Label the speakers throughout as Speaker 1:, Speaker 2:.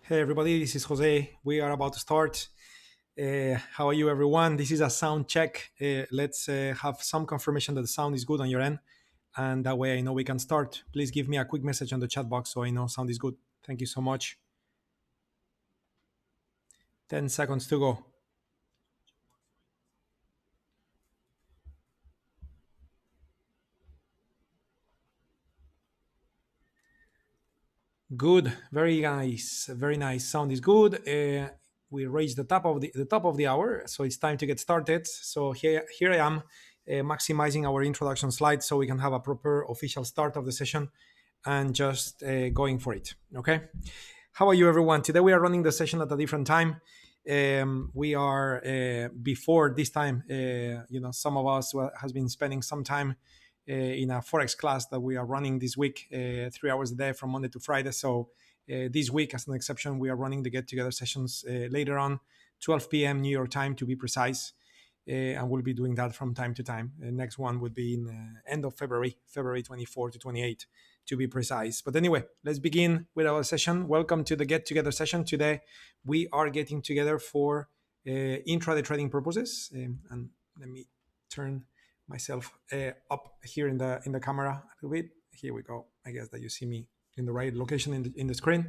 Speaker 1: Hey everybody, this is Jose. We are about to start. How are you, everyone? This is a sound check. Let's have some confirmation that the sound is good on your end, and that way I know we can start. Please give me a quick message on the chat box so I know sound is good. Thank you so much. 10 seconds to go. Good, very nice, very nice. Sound is good. We reached the top of the hour, so it's time to get started. So here I am, maximizing our introduction slide so we can have a proper official start of the session and just going for it. Okay. How are you, everyone? Today we are running the session at a different time. We are before this time. Some of us has been spending some time in a Forex class that we are running this week, 3 hours a day from Monday to Friday. So this week, as an exception, we are running the get-together sessions later on, 12 p.m. New York time to be precise. And we'll be doing that from time to time. Next one would be in end of February 24 to 28 to be precise. But anyway, let's begin with our session. Welcome to the get together session. Today we are getting together for intraday trading purposes. And let me turn myself up here in the camera a little bit. Here we go. I guess that you see me in the right location in the screen.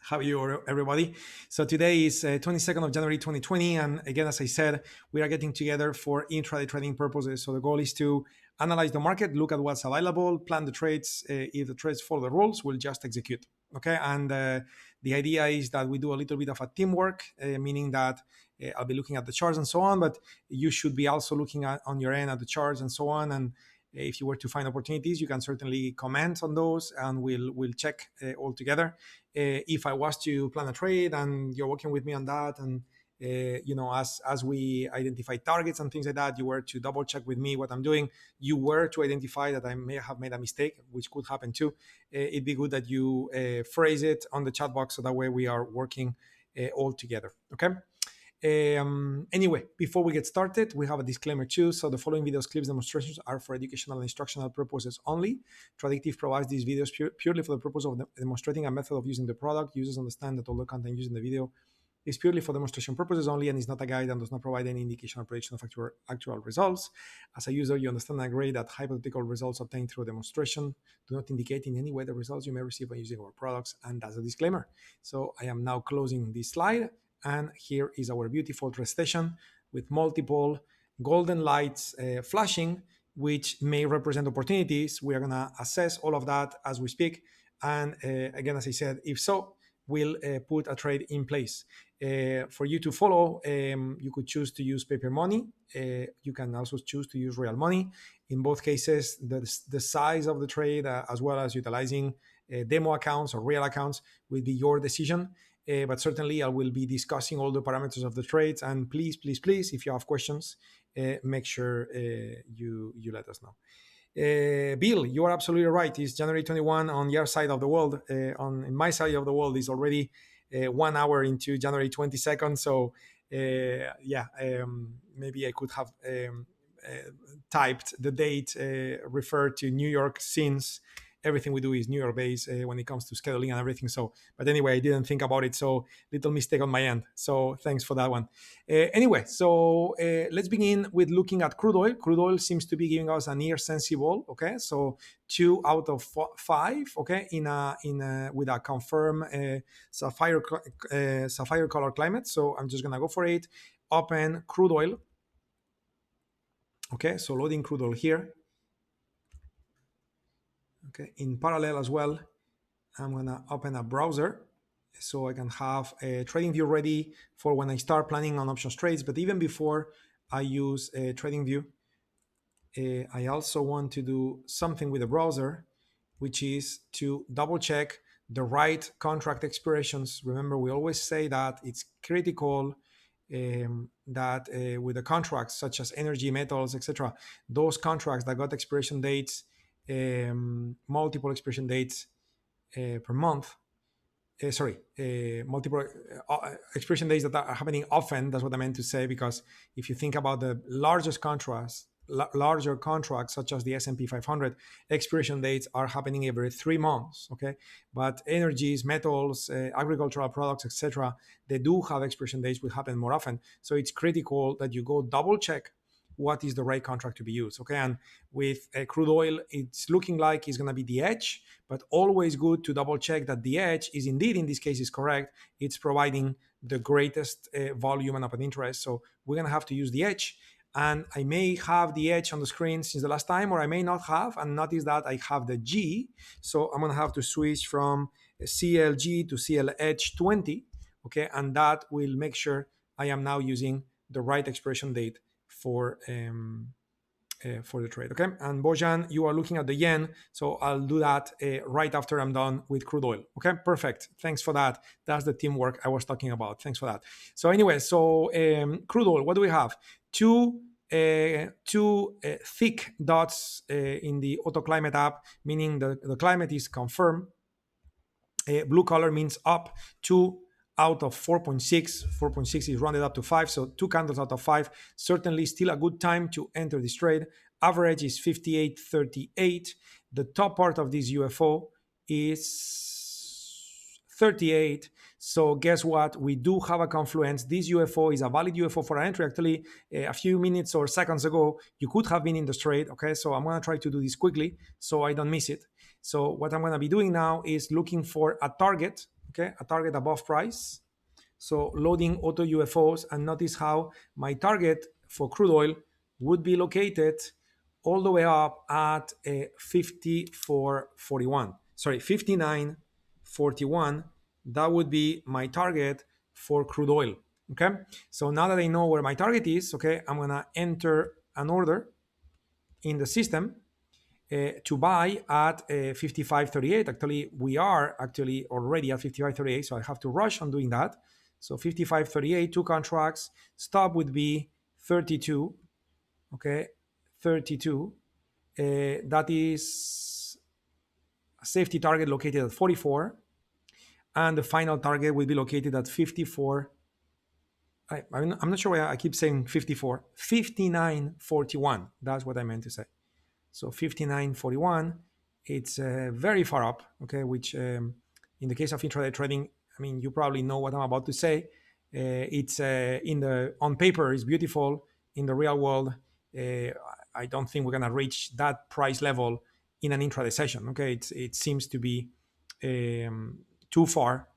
Speaker 1: How are you, everybody? So today is 22nd of January 2020, and again, as I said, we are getting together for intraday trading purposes. So the goal is to analyze the market, look at what's available, plan the trades. If the trades follow the rules, we'll just execute. Okay, and the idea is that we do a little bit of a teamwork, meaning that I'll be looking at the charts and so on, but you should be also looking at on your end at the charts and so on. And if you were to find opportunities, you can certainly comment on those, and we'll check all together. If I was to plan a trade and you're working with me on that, and as we identify targets and things like that, you were to double check with me what I'm doing, you were to identify that I may have made a mistake, which could happen too. It'd be good that you phrase it on the chat box so that way we are working all together. Okay. Anyway, before we get started, we have a disclaimer too. So the following videos, clips, demonstrations are for educational and instructional purposes only. Tradictive provides these videos purely for the purpose of demonstrating a method of using the product. Users understand that all the content used in the video is purely for demonstration purposes only and is not a guide and does not provide any indication or prediction of actual results. As a user, you understand and agree that hypothetical results obtained through a demonstration do not indicate in any way the results you may receive by using our products, and that's a disclaimer. So I am now closing this slide. And here is our beautiful trade station with multiple golden lights flashing, which may represent opportunities. We are going to assess all of that as we speak. And again, as I said, if so, we'll put a trade in place. For you to follow, you could choose to use paper money. You can also choose to use real money. In both cases, the size of the trade, as well as utilizing demo accounts or real accounts, will be your decision. But certainly I will be discussing all the parameters of the trades. And please, please, please, if you have questions, make sure you let us know. Bill, you are absolutely right. It's January 21 on your side of the world. In my side of the world is already 1 hour into January 22nd. So maybe I could have typed the date, referred to New York, since everything we do is New York based when it comes to scheduling and everything. So, but anyway, I didn't think about it. So little mistake on my end. So thanks for that one. Anyway, so let's begin with looking at crude oil. Crude oil seems to be giving us a near sensible. Okay, so 2 out of 5. Okay, with a confirmed sapphire color climate. So I'm just gonna go for it. Open crude oil. Okay, so loading crude oil here. Okay, in parallel as well, I'm gonna open a browser so I can have a trading view ready for when I start planning on options trades. But even before I use a trading view, I also want to do something with the browser, which is to double check the right contract expirations. Remember, we always say that it's critical that with the contracts such as energy, metals, etc., those contracts that got expiration dates, multiple expiration dates per month, multiple expiration dates that are happening often. That's what I meant to say, because if you think about the largest contracts larger contracts such as the S&P 500, expiration dates are happening every 3 months. Okay, but energies, metals, agricultural products, etc., they do have expiration dates, will happen more often. So it's critical that you go double check what is the right contract to be used. Okay, and with crude oil, it's looking like it's going to be the edge, but always good to double check that the edge is indeed, in this case, is correct. It's providing the greatest volume and open interest. So we're going to have to use the edge. And I may have the edge on the screen since the last time, or I may not have. And notice that I have the G. So I'm going to have to switch from CLG to CLH20. Okay, and that will make sure I am now using the right expiration date for the trade. Okay, and Bojan, you are looking at the yen, so I'll do that right after I'm done with crude oil. Okay, perfect. Thanks for that. That's the teamwork I was talking about. Thanks for that. So anyway, so crude oil, what do we have? Two thick dots in the auto climate app, meaning the climate is confirmed. Blue color means up. 2 out of 4.6. 4.6 is rounded up to 5, so 2 candles out of 5. Certainly still a good time to enter this trade. Average is 58.38. The top part of this UFO is 38. So guess what? We do have a confluence. This UFO is a valid UFO for an entry. Actually, a few minutes or seconds ago, you could have been in the trade. Okay, so I'm going to try to do this quickly so I don't miss it. So what I'm going to be doing now is looking for a target, okay, a target above price. So loading AutoUFOs, and notice how my target for crude oil would be located all the way up at 54.41. Sorry, 59.41. That would be my target for crude oil. Okay, so now that I know where my target is, okay, I'm going to enter an order in the system to buy at 55.38. Actually, we are actually already at 55.38, so I have to rush on doing that. So 55.38, 2 contracts. Stop would be 32. Okay, 32. That is a safety target located at 44, and the final target will be located at 54. I'm not sure why I keep saying 54. 59.41. That's what I meant to say. So 59.41, it's very far up, okay, which in the case of intraday trading, I mean, you probably know what I'm about to say. It's on paper, it's beautiful. In the real world, I don't think we're going to reach that price level in an intraday session, okay? It seems to be too far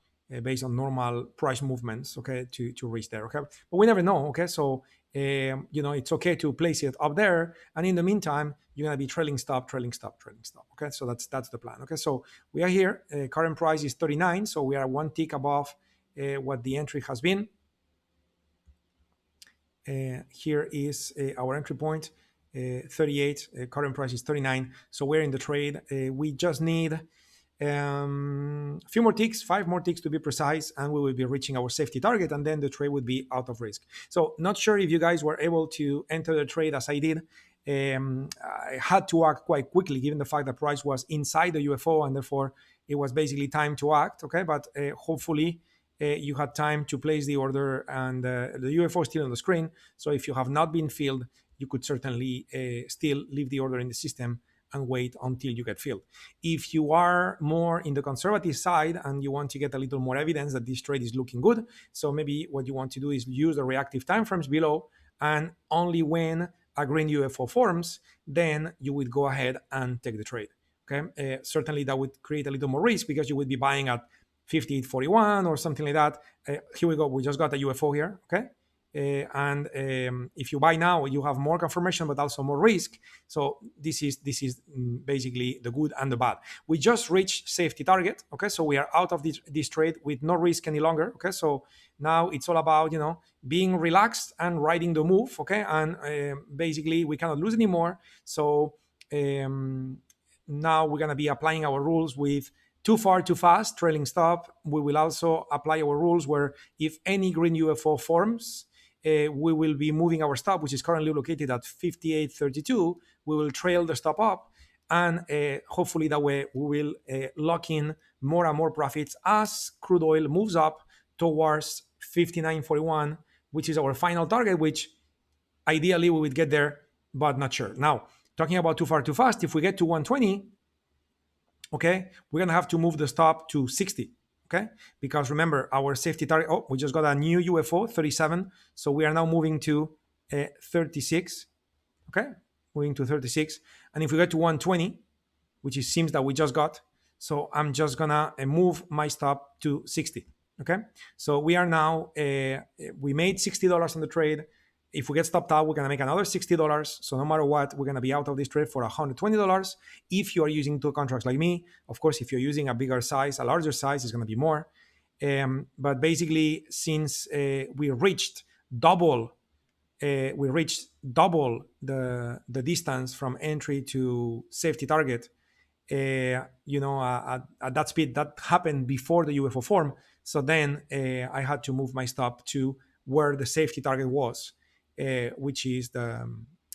Speaker 1: based on normal price movements, okay, to reach there, okay? But we never know, okay? So, it's okay to place it up there. And in the meantime, you're going to be trailing stop, okay? So that's the plan, okay? So we are here. Current price is 39, so we are 1 tick above what the entry has been. Here is our entry point, 38. Current price is 39, so we're in the trade. We just need a few more ticks, 5 more ticks to be precise, and we will be reaching our safety target, and then the trade would be out of risk. So not sure if you guys were able to enter the trade as I did. I had to act quite quickly given the fact that price was inside the UFO, and therefore it was basically time to act, okay? But hopefully you had time to place the order, and the UFO is still on the screen. So if you have not been filled, you could certainly still leave the order in the system and wait until you get filled. If you are more in the conservative side and you want to get a little more evidence that this trade is looking good, so maybe what you want to do is use the reactive timeframes below, and only when a green UFO forms, then you would go ahead and take the trade. Okay, certainly that would create a little more risk because you would be buying at 58.41 or something like that. Here we go. We just got a UFO here. Okay. And if you buy now, you have more confirmation, but also more risk. So this is basically the good and the bad. We just reached safety target. Okay, so we are out of this trade with no risk any longer. Okay, so now it's all about being relaxed and riding the move. Okay, and basically we cannot lose anymore. So now we're gonna be applying our rules with too far, too fast, trailing stop. We will also apply our rules where if any green UFO forms, we will be moving our stop, which is currently located at 58.32. We will trail the stop up, and hopefully that way we will lock in more and more profits as crude oil moves up towards 59.41, which is our final target, which ideally we would get there but not sure. Now, talking about too far too fast, if we get to 120, okay, we're gonna have to move the stop to 60. Okay, because remember our safety target. Oh, we just got a new UFO 37, so we are now moving to 36. Okay, moving to 36, and if we get to 120, which it seems that we just got, so I'm just gonna move my stop to 60. Okay, so we are now we made $60 on the trade. If we get stopped out, we're gonna make another $60. So no matter what, we're gonna be out of this trade for $120. If you are using two contracts like me, of course, if you're using a bigger size, a larger size, it's gonna be more. But basically, since we reached double the distance from entry to safety target, at that speed. That happened before the UFO form. So then I had to move my stop to where the safety target was, which is the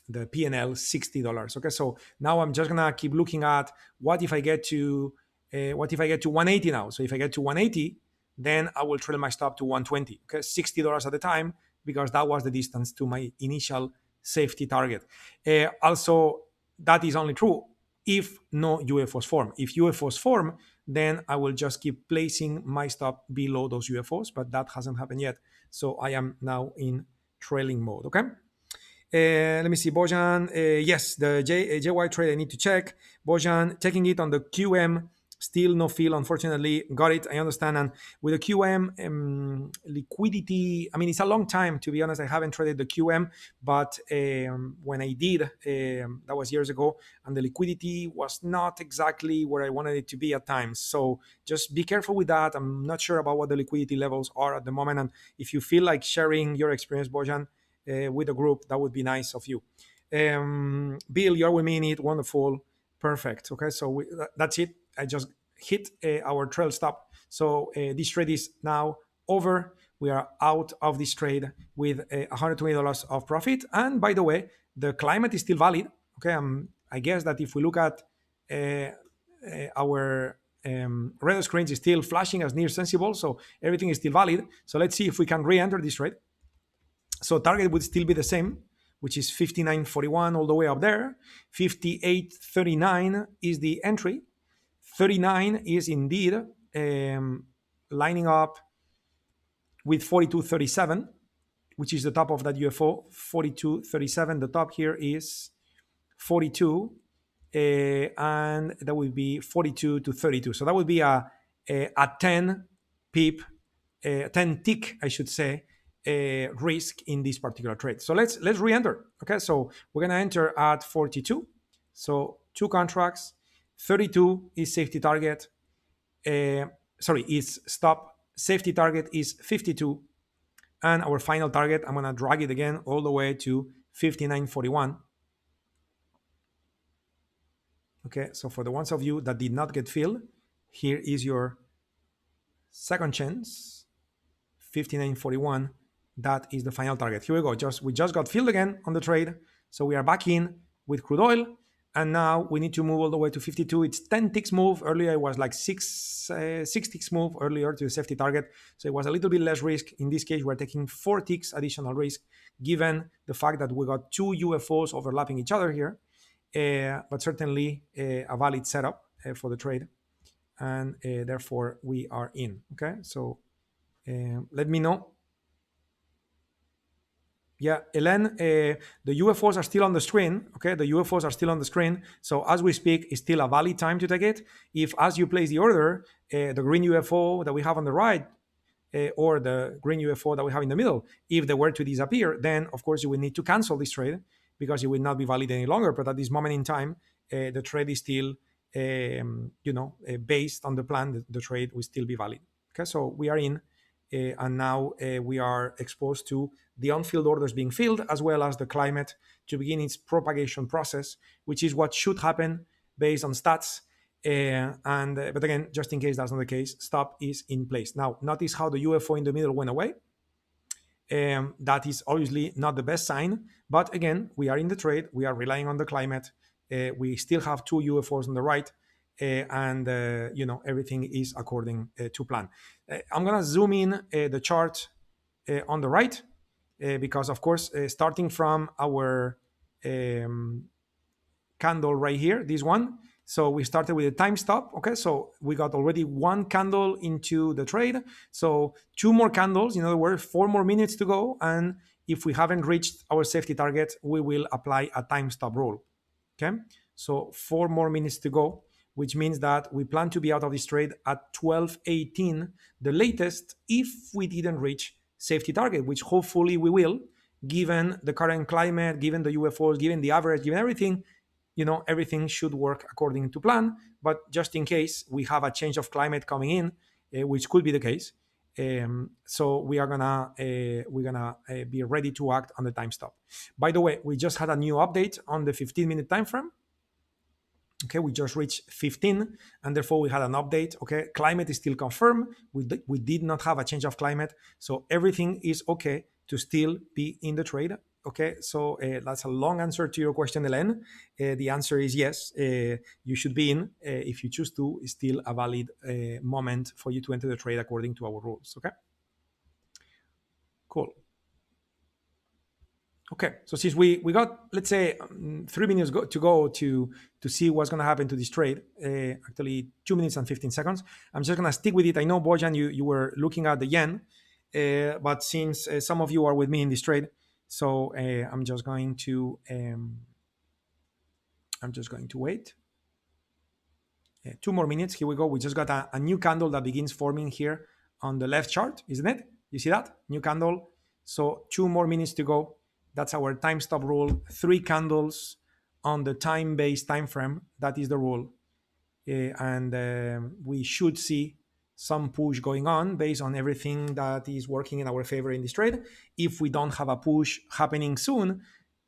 Speaker 1: PNL $60. Okay, so now I'm just gonna keep looking at what if I get to 180 now. So if I get to 180, then I will trail my stop to 120. Okay, $60 at the time, because that was the distance to my initial safety target. Also, that is only true if no UFOs form. If UFOs form, then I will just keep placing my stop below those UFOs, but that hasn't happened yet. So I am now in trailing mode. Okay. Let me see, Bojan. Yes, the JY trade I need to check. Bojan, checking it on the QM. Still no feel, unfortunately. Got it. I understand. And with the QM liquidity, I mean, it's a long time, to be honest. I haven't traded the QM, but when I did, that was years ago, and the liquidity was not exactly where I wanted it to be at times. So just be careful with that. I'm not sure about what the liquidity levels are at the moment. And if you feel like sharing your experience, Bojan, with the group, that would be nice of you. Bill, you're with me in it. Wonderful. Perfect. Okay, so that's it. I just hit our trail stop. So this trade is now over. We are out of this trade with $120 of profit. And by the way, the climate is still valid. Okay, I guess that if we look at our radar screens, is still flashing as near sensible. So everything is still valid. So let's see if we can re-enter this trade. So target would still be the same, which is 59.41 all the way up there. 58.39 is the entry. 39 is indeed lining up with 42.37, which is the top of that UFO. 42.37, the top here is 42, and that would be 42 to 32. So that would be a 10 pip, 10 tick, I should say, risk in this particular trade. So let's re-enter. Okay, so we're gonna enter at 42. So two contracts. 32 is safety target. Is stop. Safety target is 52, and our final target, I'm gonna drag it again all the way to 59.41. Okay, so for the ones of you that did not get filled, here is your second chance. 59.41. That is the final target. Here we go. We just got filled again on the trade. So we are back in with crude oil. And now we need to move all the way to 52. It's 10 ticks move. Earlier it was like 6 ticks move earlier to the safety target. So it was a little bit less risk. In this case, we're taking 4 ticks additional risk, given the fact that we got 2 UFOs overlapping each other here. But certainly a valid setup for the trade. And therefore we are in. Okay, so let me know. Yeah, Elen, the UFOs are still on the screen. Okay, the UFOs are still on the screen. So as we speak, it's still a valid time to take it. If as you place the order, the green UFO that we have on the right, or the green UFO that we have in the middle, if they were to disappear, then of course you will need to cancel this trade because it will not be valid any longer. But at this moment in time, the trade is still, based on the plan, the trade will still be valid. Okay, so we are in. And now we are exposed to the on-field orders being filled, as well as the climate to begin its propagation process, which is what should happen based on stats. But again, just in case that's not the case, stop is in place. Now, notice how the UFO in the middle went away. That is obviously not the best sign. But again, we are in the trade. We are relying on the climate. We still have 2 UFOs on the right. And everything is according to plan. I'm gonna zoom in the chart on the right because, of course, starting from our um, candle right here, this one. So we started with a time stop. Okay, so we got already one candle into the trade. So two more candles, in other words, 4 more minutes to go. And if we haven't reached our safety target, we will apply a time stop rule. Okay, so 4 more minutes to go, which means that we plan to be out of this trade at 12:18, the latest, if we didn't reach safety target, which hopefully we will, given the current climate, given the UFOs, given the average, given everything. Everything should work according to plan. But just in case we have a change of climate coming in, which could be the case, so we're gonna be ready to act on the time stop. By the way, we just had a new update on the 15-minute time frame. Okay, we just reached 15, and therefore we had an update. Okay, climate is still confirmed. We did not have a change of climate, so everything is okay to still be in the trade. Okay, so that's a long answer to your question, Elen. The answer is yes. You should be in if you choose to. It's still a valid moment for you to enter the trade according to our rules. Okay, cool. Okay, so since we got, let's say, 3 minutes to go to see what's going to happen to this trade, actually 2 minutes and 15 seconds, I'm just going to stick with it. I know, Bojan, you were looking at the yen, but since some of you are with me in this trade, so I'm just going to wait. 2 more minutes. Here we go. We just got a new candle that begins forming here on the left chart, isn't it? You see that? New candle. So 2 more minutes to go. That's our time stop rule. 3 candles on the time-based time frame. That is the rule. And we should see some push going on based on everything that is working in our favor in this trade. If we don't have a push happening soon,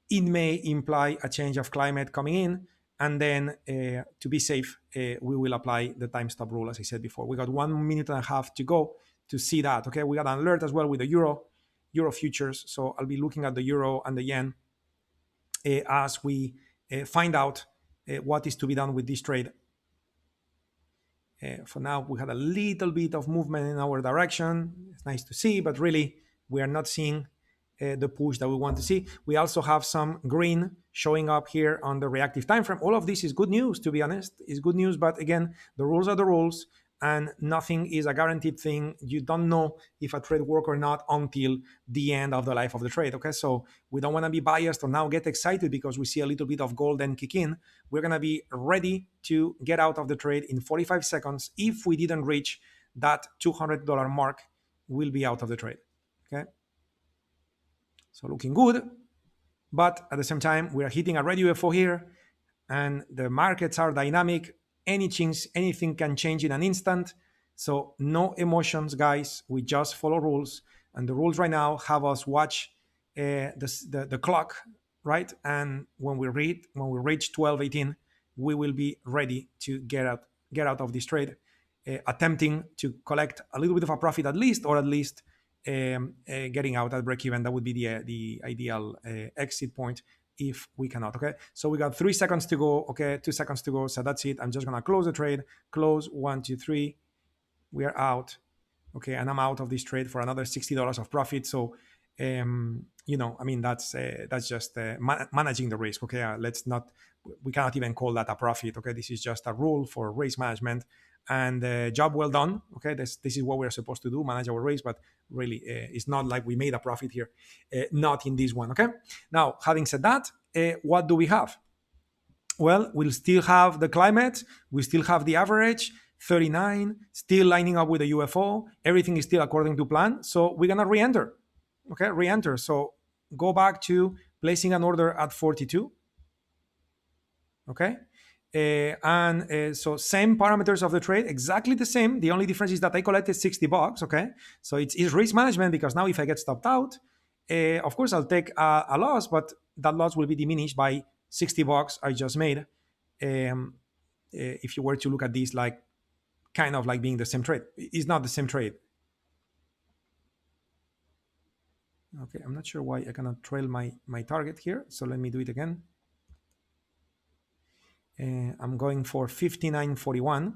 Speaker 1: it may imply a change of climate coming in. And then to be safe, we will apply the time stop rule, as I said before. We got 1.5 minutes to go to see that. Okay, we got an alert as well with the euro futures. So I'll be looking at the euro and the yen as we find out what is to be done with this trade. For now, we had a little bit of movement in our direction. It's nice to see, but really, we are not seeing the push that we want to see. We also have some green showing up here on the reactive time frame. All of this is good news, to be honest. It's good news, but again, the rules are the rules, and nothing is a guaranteed thing. You don't know if a trade works or not until the end of the life of the trade. Okay, so we don't want to be biased or now get excited because we see a little bit of gold then kick in. We're going to be ready to get out of the trade in 45 seconds. If we didn't reach that $200 mark, we'll be out of the trade. Okay, so looking good, but at the same time, we are hitting a red UFO here, and the markets are dynamic. Anything can change in an instant. So no emotions, guys. We just follow rules, and the rules right now have us watch the clock, right? And when we reach 12:18, we will be ready to get out of this trade, attempting to collect a little bit of a profit at least, or at least getting out at break even. That would be the ideal exit point if we cannot. Okay, so we got 3 seconds to go. Okay, 2 seconds to go. So that's it. I'm just gonna close the trade. Close, 1, 2, 3. We are out. Okay, and I'm out of this trade for another $60 of profit. So I mean, that's just managing the risk. Okay, we cannot even call that a profit. Okay, this is just a rule for risk management, and job well done. Okay, this is what we're supposed to do, manage our risk, but really it's not like we made a profit here, not in this one. Okay, now having said that, what do we have? Well, we'll still have the climate, we still have the average 39, still lining up with the UFO. Everything is still according to plan. So we're gonna re-enter. Okay, re-enter. So go back to placing an order at 42. Okay, so same parameters of the trade, exactly the same. The only difference is that I collected $60. Okay, so it's risk management, because now if I get stopped out, of course I'll take a loss, but that loss will be diminished by $60 I just made. If you were to look at this like kind of like being the same trade, it's not the same trade. Okay, I'm not sure why I cannot trail my target here, so let me do it again. I'm going for 59.41.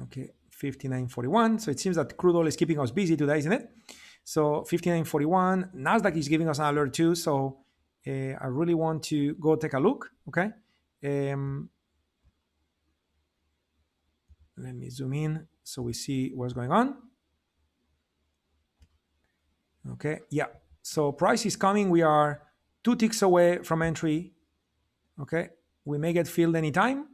Speaker 1: Okay, 59.41. So it seems that crude oil is keeping us busy today, isn't it? So 59.41. Nasdaq is giving us an alert too. So I really want to go take a look. Okay. Let me zoom in so we see what's going on. Okay. Yeah. So price is coming. We are 2 ticks away from entry. Okay. We may get filled anytime.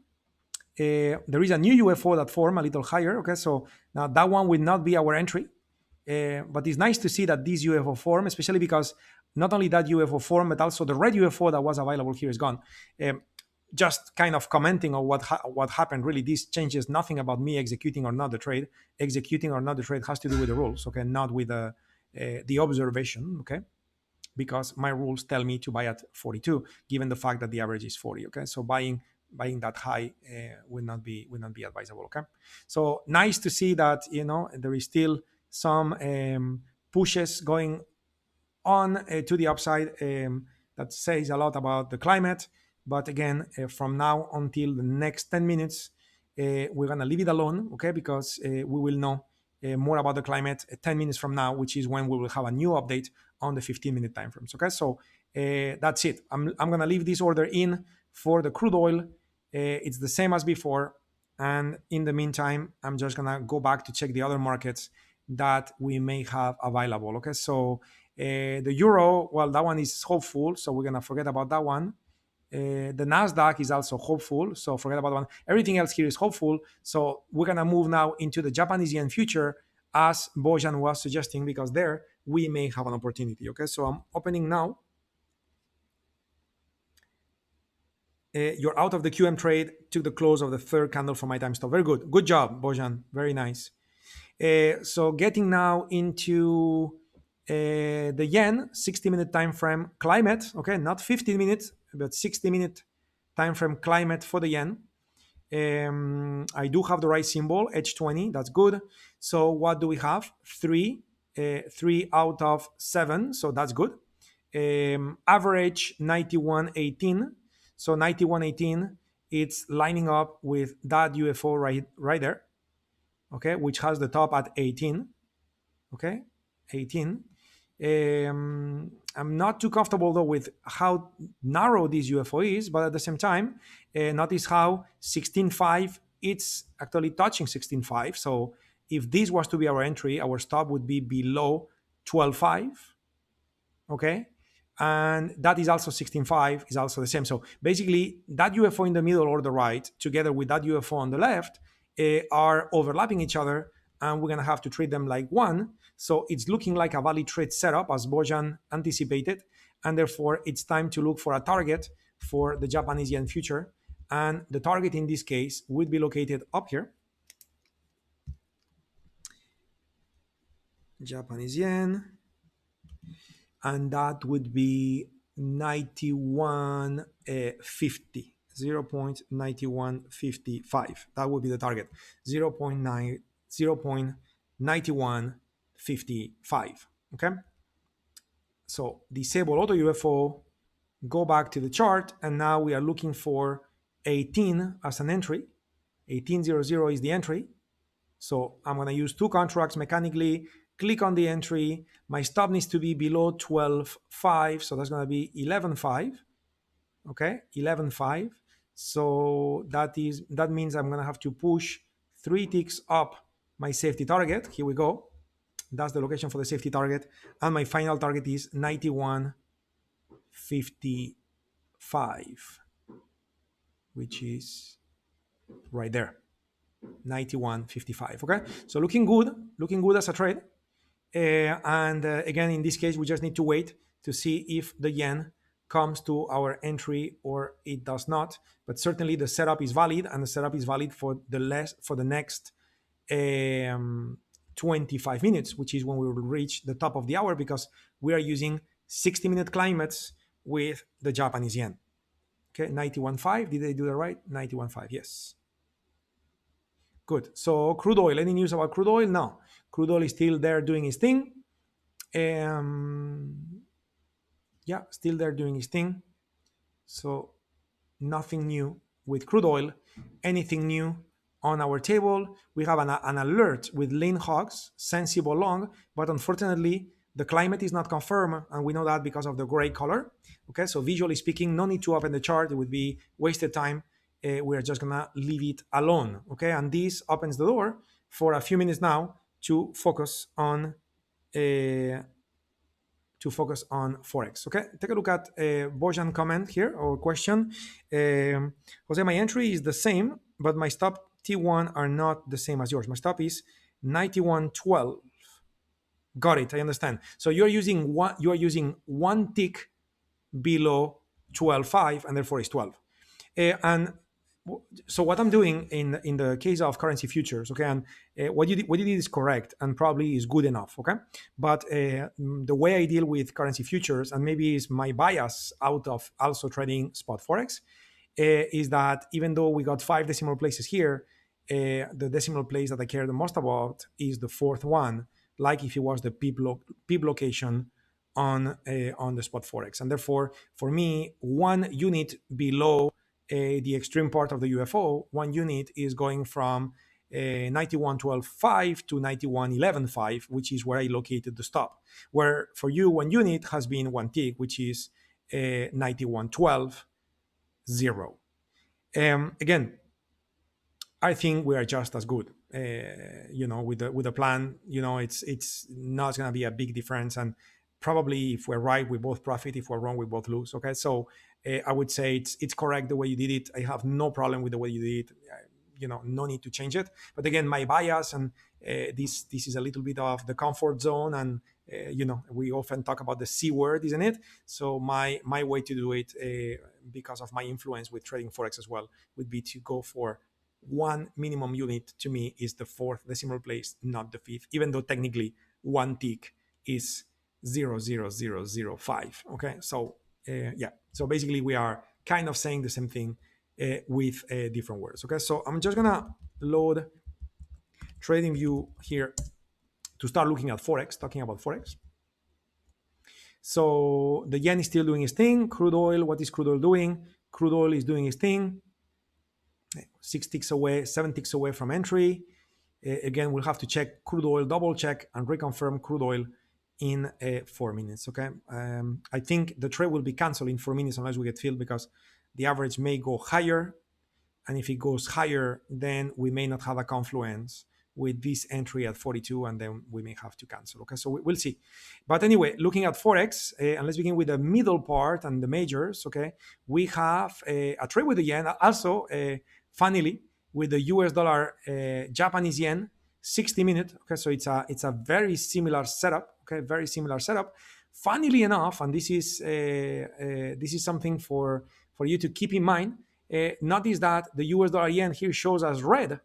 Speaker 1: There is a new UFO that formed a little higher. Okay, so now that one will not be our entry, but it's nice to see that this UFO form, especially because not only that UFO form, but also the red UFO that was available here is gone. Just kind of commenting on what happened. Really, this changes nothing about me executing or not the trade. Executing or not the trade has to do with the rules, okay, not with the observation, okay, because my rules tell me to buy at 42, given the fact that the average is 40. Okay, so buying that high would not be advisable. Okay, so nice to see that there is still some pushes going on to the upside. That says a lot about the climate. But again, from now until the next 10 minutes, we're gonna leave it alone, okay? Because we will know more about the climate 10 minutes from now, which is when we will have a new update on the 15-minute time frames. Okay, so that's it. I'm gonna leave this order in for the crude oil. It's the same as before, and in the meantime, I'm just gonna go back to check the other markets that we may have available. Okay, so the euro, well, that one is hopeful, so we're gonna forget about that one. The Nasdaq is also hopeful, so forget about that one. Everything else here is hopeful, so we're gonna move now into the Japanese yen future, as Bojan was suggesting, because there we may have an opportunity. Okay, so I'm opening now. You're out of the QM trade, took the close of the third candle from my time stop. Very good. Good job, Bojan. Very nice. So getting now into the yen 60-minute time frame climate. Okay, not 15 minutes, but 60-minute time frame climate for the yen. I do have the right symbol, H20. That's good. So what do we have? 3 out of 7. So that's good. Average 91.18. So 91.18, it's lining up with that UFO right there, okay, which has the top at 18, okay, 18. I'm not too comfortable though with how narrow this UFO is, but at the same time, notice how 16.5, it's actually touching 16.5. So if this was to be our entry, our stop would be below 12.5, okay? And that is also 16.5 is also the same. So basically that UFO in the middle or the right, together with that UFO on the left, are overlapping each other, and we're gonna have to treat them like one. So it's looking like a valid trade setup, as Bojan anticipated, and therefore it's time to look for a target for the Japanese yen future. And the target in this case would be located up here. Japanese yen. And that would be 91.50, 0.9155. That would be the target, 0.9155. Okay. So disable auto UFO, go back to the chart, and now we are looking for 18 as an entry. 1800 is the entry. So I'm going to use 2 contracts mechanically. Click on the entry. My stop needs to be below 12.5, so that's going to be 11.5. Okay, 11.5. So that means I'm going to have to push 3 ticks up my safety target. Here we go. That's the location for the safety target, and my final target is 91.55, which is right there. 91.55. Okay, so looking good as a trade. And again, in this case, we just need to wait to see if the yen comes to our entry or it does not. But certainly the setup is valid, and the setup is valid for the next 25 minutes, which is when we will reach the top of the hour, because we are using 60-minute climates with the Japanese yen. Okay, 91.5. Did I do that right? 91.5. Yes. Good. So crude oil, any news about crude oil? No. Crude oil is still there doing its thing. Yeah, still there doing its thing. So nothing new with crude oil. Anything new on our table, we have an alert with lean hogs, sensible long, but unfortunately, the climate is not confirmed, and we know that because of the gray color. Okay, so visually speaking, no need to open the chart. It would be wasted time. We're just gonna leave it alone. Okay, and this opens the door for a few minutes now to focus on Forex. Okay, take a look at Bojan comment here or question. Jose, my entry is the same, but my stop T1 are not the same as yours. My stop is 91.12. Got it. I understand. So you are using one tick below 12.5, and therefore it's 12. And so what I'm doing in the case of currency futures, okay, and what you did is correct and probably is good enough, okay. But the way I deal with currency futures, and maybe is my bias out of also trading spot forex, is that even though we got 5 decimal places here, the decimal place that I care the most about is the fourth one, like if it was the PIB location on the spot forex, and therefore for me 1 unit below the extreme part of the UFO, 1 unit is going from 91.12.5 to 91.11.5, which is where I located the stop. Where for you, 1 unit has been 1 tick, which is 91.12.0. Again, I think we are just as good. With the plan, it's not going to be a big difference, and probably if we're right, we both profit. If we're wrong, we both lose. Okay, so I would say it's correct the way you did it. I have no problem with the way you did it. No need to change it. But again, my bias, and this is a little bit of the comfort zone, and we often talk about the C word, isn't it? So my way to do it, because of my influence with trading forex as well, would be to go for one minimum unit. To me is the fourth decimal place, not the fifth, even though technically 1 tick is 0.0005. Okay, so yeah, so basically we are kind of saying the same thing with different words. Okay, so I'm just gonna load TradingView here to start looking at forex, talking about forex. So the yen is still doing its thing. Crude oil, what is crude oil doing? Crude oil is doing its thing. 6 ticks away, 7 ticks away from entry. Again, we'll have to check crude oil, double check and reconfirm crude oil in 4 minutes. Okay, I think the trade will be canceled in 4 minutes unless we get filled, because the average may go higher, and if it goes higher, then we may not have a confluence with this entry at 42, and then we may have to cancel. Okay, so we'll see. But anyway, looking at forex, and let's begin with the middle part and the majors. Okay, we have a trade with the yen, also funnily with the US dollar, Japanese yen, 60 minute. Okay, so it's a very similar setup. Okay, very similar setup. Funnily enough, and this is something for you to keep in mind. Notice that the US dollar yen here shows as red,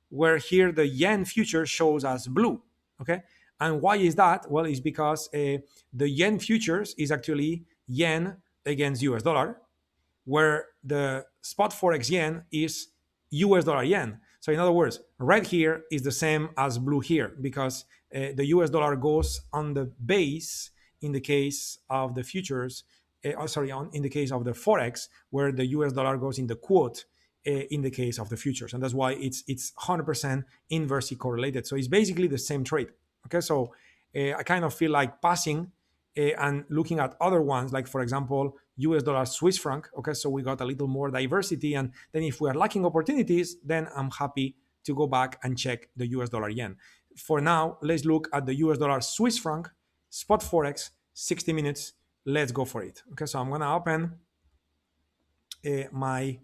Speaker 1: where here the yen future shows as blue. Okay, and why is that? Well, it's because the yen futures is actually yen against US dollar, where the spot forex yen is US dollar yen. So in other words, red here is the same as blue here, because the US dollar goes on the base in the case of the futures, in the case of the forex, where the US dollar goes in the quote in the case of the futures, and that's why it's 100% inversely correlated. So it's basically the same trade. Okay, so I kind of feel like passing and looking at other ones, like for example US dollar Swiss franc. Okay, so we got a little more diversity, and then if we are lacking opportunities, then I'm happy to go back and check the US dollar yen. For now, let's look at the US dollar Swiss franc spot forex 60 minutes. Let's go for it. Okay, so I'm gonna open my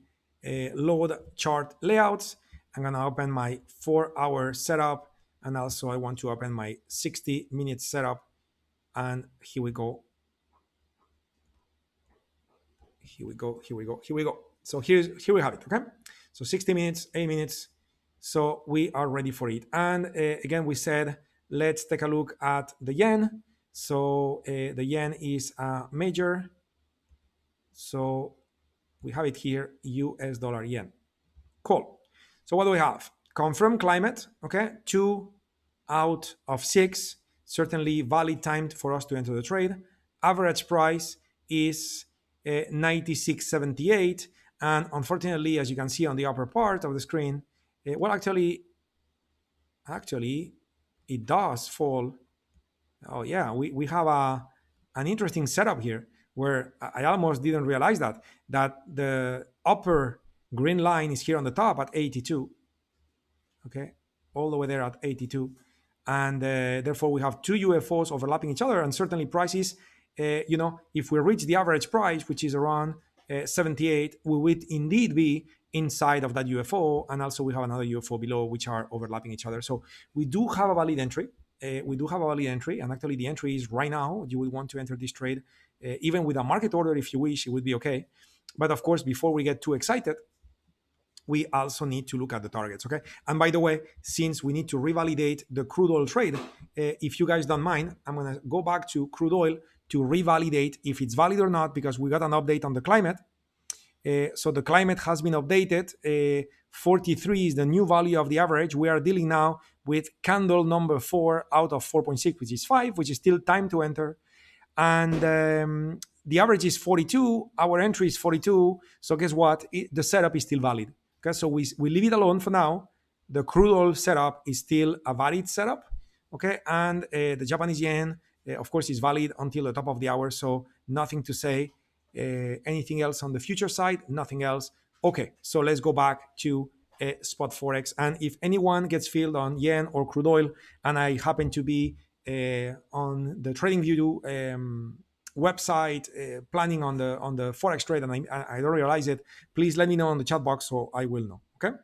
Speaker 1: load chart layouts. I'm gonna open my 4-hour setup, and also I want to open my 60-minute setup. And here we go. Here we go. So here we have it. Okay, so 60 minutes, 8 minutes. So we are ready for it. And again, we said let's take a look at the yen. So the yen is a major. So we have it here, US dollar yen. Cool. So what do we have? Confirmed climate. Okay, 2 out of 6. Certainly valid time for us to enter the trade. Average price is 96.78, and unfortunately, as you can see on the upper part of the screen, Well, actually, it does fall. Oh yeah, we have an interesting setup here where I almost didn't realize that the upper green line is here on the top at 82. Okay, all the way there at 82, and therefore we have two UFOs overlapping each other, and certainly prices. If we reach the average price, which is around 78, we would indeed be inside of that UFO, and also we have another UFO below, which are overlapping each other. So we do have a valid entry. We do have a valid entry, and actually the entry is right now. You would want to enter this trade, even with a market order if you wish. It would be okay. But of course, before we get too excited, we also need to look at the targets. Okay. And by the way, since we need to revalidate the crude oil trade, if you guys don't mind, I'm going to go back to crude oil to revalidate if it's valid or not, because we got an update on the climate. So the climate has been updated. 43 is the new value of the average. We are dealing now with candle number 4 out of 4.6, which is 5, which is still time to enter. And the average is 42. Our entry is 42. So guess what? The setup is still valid. Okay, so we leave it alone for now. The crude oil setup is still a valid setup. Okay, and the Japanese yen, of course, is valid until the top of the hour. So nothing to say. Anything else on the future side? Nothing else. Okay, so let's go back to spot forex. And if anyone gets filled on yen or crude oil, and I happen to be on the TradingView website planning on the forex trade, and I don't realize it, please let me know on the chat box so I will know. Okay.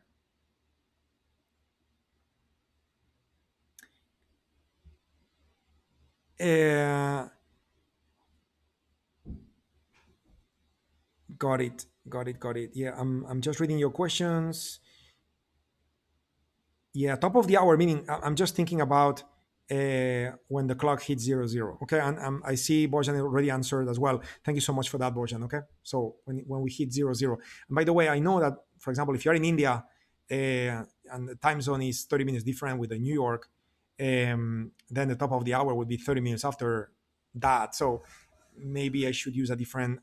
Speaker 1: Got it. Yeah, I'm just reading your questions. Yeah, top of the hour, meaning I'm just thinking about when the clock hits 00. Okay, and I see Bojan already answered as well. Thank you so much for that, Bojan. Okay, so when we hit 00, and by the way, I know that, for example, if you're in India and the time zone is 30 minutes different with the New York, then the top of the hour would be 30 minutes after that. So maybe I should use a different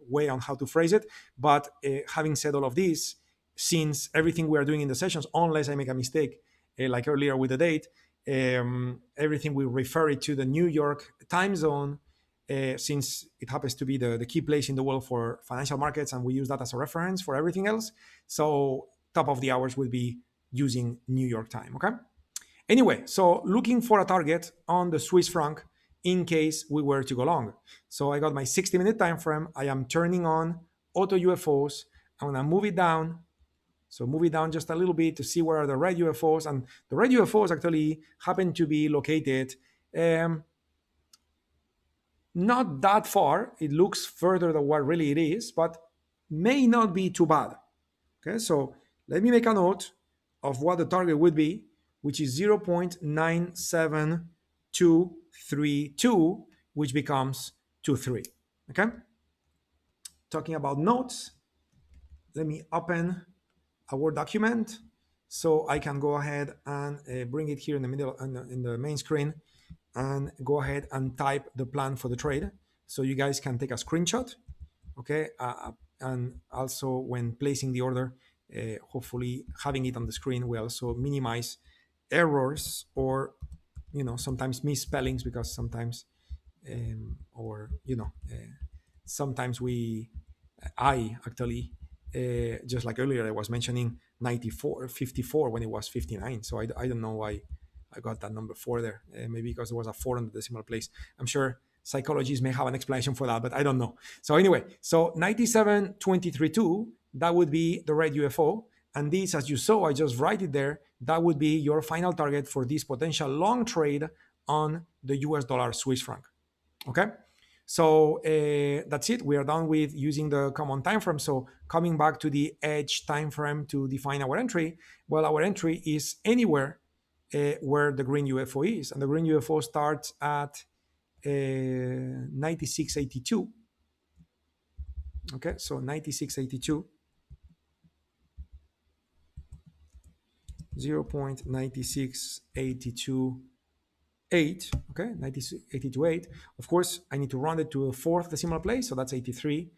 Speaker 1: way on how to phrase it. But having said all of this, since everything we are doing in the sessions, unless I make a mistake, like earlier with the date, everything we refer it to the New York time zone, since it happens to be the key place in the world for financial markets, and we use that as a reference for everything else. So top of the hours will be using New York time. Okay. Anyway, so looking for a target on the Swiss franc in case we were to go long. So I got my 60-minute time frame. I am turning on AutoUFOs. I'm gonna move it down. So move it down just a little bit to see where are the red UFOs. And the red UFOs actually happen to be located not that far. It looks further than what really it is, but may not be too bad. Okay, so let me make a note of what the target would be, which is 0.97232, which becomes 23. Okay. Talking about notes, let me open a Word document so I can go ahead and bring it here in the middle, in the main screen, and go ahead and type the plan for the trade so you guys can take a screenshot. Okay. And also when placing the order, hopefully having it on the screen will also minimize errors or sometimes misspellings, because sometimes sometimes I actually just like earlier I was mentioning 54 when it was 59, so I don't know why I got that number 4 there. Maybe because there was a 4 on the decimal place. I'm sure psychologists may have an explanation for that, but I don't know. So anyway, so 97.232, that would be the red UFO. And this, as you saw, I just write it there, that would be your final target for this potential long trade on the US dollar Swiss franc. Okay. So that's it. We are done with using the common time frame. So coming back to the edge time frame to define our entry, well, our entry is anywhere where the green UFO is, and the green UFO starts at 96.82. Okay, so 96.82, 0.96828. Okay, 96.828. Of course, I need to round it to a 4th decimal place, so that's 83.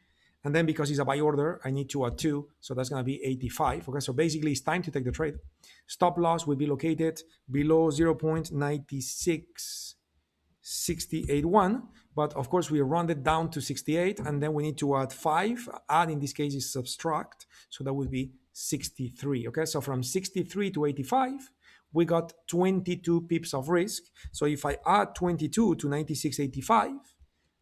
Speaker 1: And then because it's a buy order, I need to add 2. So that's going to be 85. Okay, so basically it's time to take the trade. Stop loss will be located below 0.96681, but of course we rounded down to 68, and then we need to add 5. Add in this case is subtract, so that would be 63. Okay, so from 63 to 85, we got 22 pips of risk. So if I add 22 to 96.85,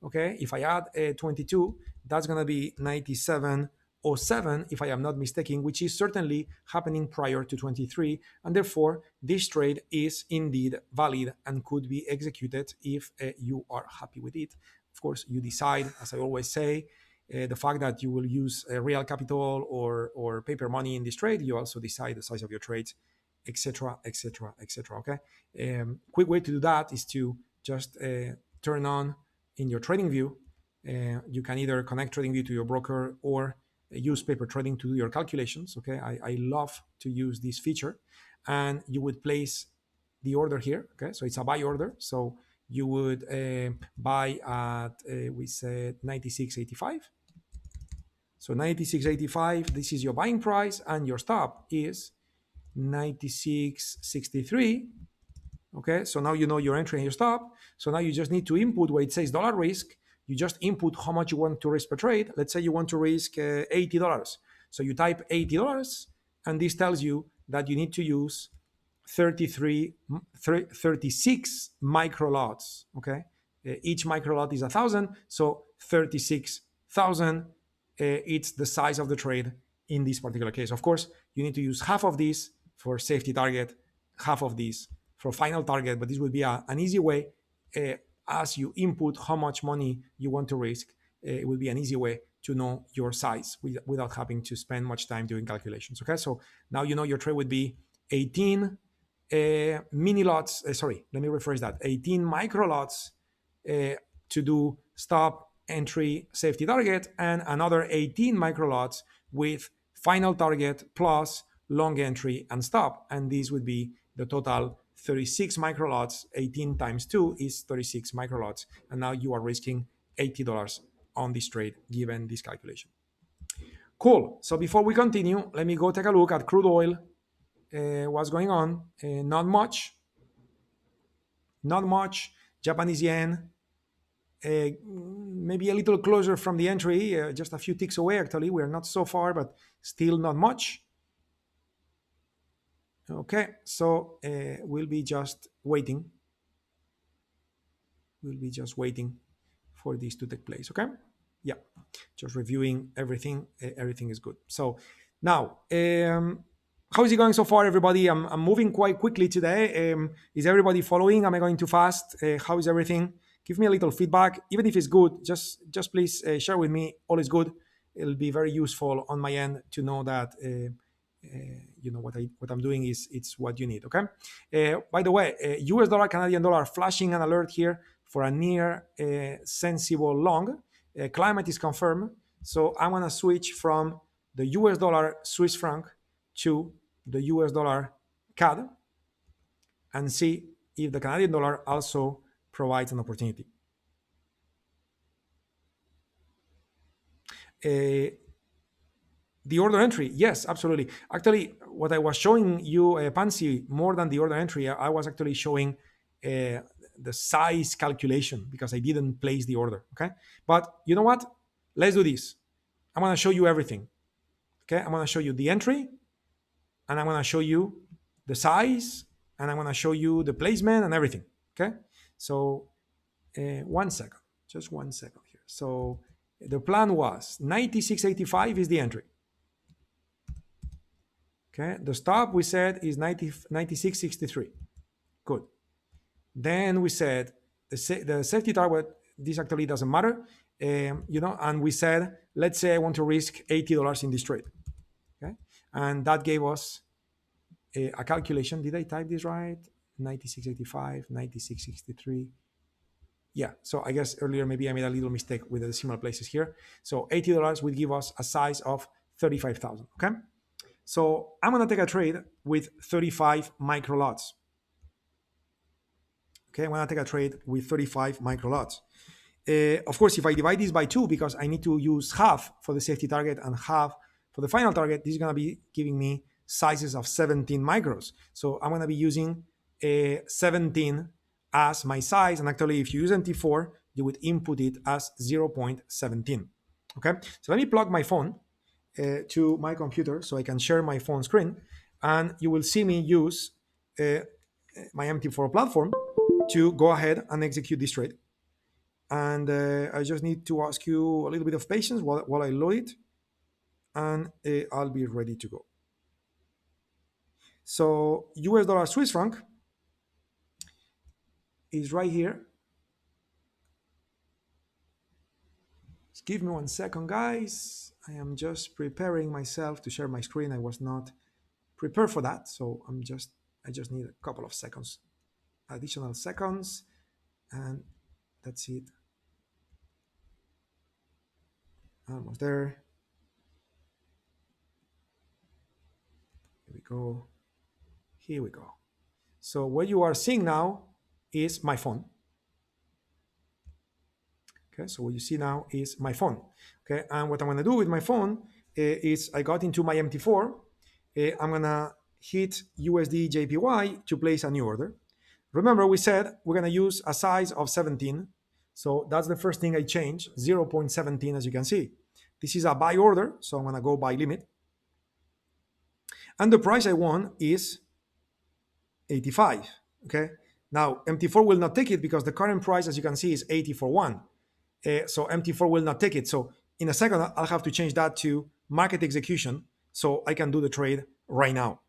Speaker 1: okay, if I add 22, that's going to be 97.07 if I am not mistaken, which is certainly happening prior to 23, and therefore this trade is indeed valid and could be executed if you are happy with it. Of course, you decide, as I always say, the fact that you will use real capital or paper money in this trade. You also decide the size of your trades, etc., etc., etc. Okay. Quick way to do that is to just turn on in your trading view. You can either connect trading view to your broker or use paper trading to do your calculations. Okay, I love to use this feature, and you would place the order here. Okay, so it's a buy order. So you would buy at we said 96.85. So 96.85. This is your buying price, and your stop is 96.63. Okay, so now you know your entry and your stop. So now you just need to input where it says dollar risk. You just input how much you want to risk per trade. Let's say you want to risk $80. So you type $80, and this tells you that you need to use 36 micro lots. Okay, each micro lot is 1,000, so 36,000. It's the size of the trade in this particular case. Of course, you need to use half of this for safety target, half of this for final target, but this will be an easy way. As you input how much money you want to risk, it will be an easy way to know your size without having to spend much time doing calculations. Okay, so now you know your trade would be 18 mini lots. Sorry, let me rephrase that. 18 micro lots to do stop, entry, safety target, and another 18 micro lots with final target plus long entry and stop. And this would be the total 36 micro lots. 18 times 2 is 36 micro lots. And now you are risking $80 on this trade given this calculation. Cool. So before we continue, let me go take a look at crude oil. What's going on? Not much. Not much. Japanese yen, maybe a little closer from the entry, just a few ticks away. Actually, we're not so far, but still not much. Okay, so we'll be just waiting. We'll be just waiting for this to take place. Okay, yeah, just reviewing everything. Everything is good. So now, how is it going so far, everybody? I'm moving quite quickly today. Is everybody following? Am I going too fast? How is everything? Give me a little feedback, even if it's good. Just please share with me. All is good. It'll be very useful on my end to know that you know what I'm doing is it's what you need. Okay. By the way, US dollar, Canadian dollar, flashing an alert here for a near sensible long. Climate is confirmed. So I'm gonna switch from the US dollar Swiss franc to the US dollar CAD and see if the Canadian dollar also provides an opportunity. The order entry, yes, absolutely. Actually, what I was showing you, Pansy, more than the order entry, I was actually showing the size calculation because I didn't place the order, okay? But you know what? Let's do this. I'm gonna show you everything, okay? I'm gonna show you the entry, and I'm gonna show you the size, and I'm gonna show you the placement and everything, okay? So 1 second, just 1 second here. So the plan was 96.85 is the entry. Okay, the stop we said is 96.63. Good. Then we said the safety target, this actually doesn't matter, you know, and we said, let's say I want to risk $80 in this trade. Okay, and that gave us a calculation. Did I type this right? 96.85, 96.63. Yeah, so I guess earlier maybe I made a little mistake with the decimal places here. So $80 would give us a size of 35,000. Okay. So I'm going to take a trade with 35 micro lots. Okay, I'm going to take a trade with 35 micro lots. Of course, if I divide this by 2, because I need to use half for the safety target and half for the final target, this is going to be giving me sizes of 17 micros. So I'm going to be using 17 as my size. And actually, if you use MT4, you would input it as 0.17. Okay, so let me plug my phone to my computer so I can share my phone screen, and you will see me use uh, my MT4 platform to go ahead and execute this trade. And I just need to ask you a little bit of patience while I load it, and I'll be ready to go. So US dollar Swiss franc is right here. Just give me 1 second, guys. I am just preparing myself to share my screen. I was not prepared for that, so I just need a couple of seconds, additional seconds, and that's it. Almost there. Here we go. Here we go. So what you are seeing now is my phone. Okay, so what you see now is my phone. Okay, and what I'm gonna do with my phone is I got into my MT4. I'm gonna hit USD JPY to place a new order. Remember, we said we're gonna use a size of 17. So that's the first thing I change, 0.17, as you can see. This is a buy order, so I'm gonna go buy limit. And the price I want is 85. Okay, now MT4 will not take it because the current price, as you can see, is 80 for 1. So MT4 will not take it. So in a second, I'll have to change that to market execution so I can do the trade right now.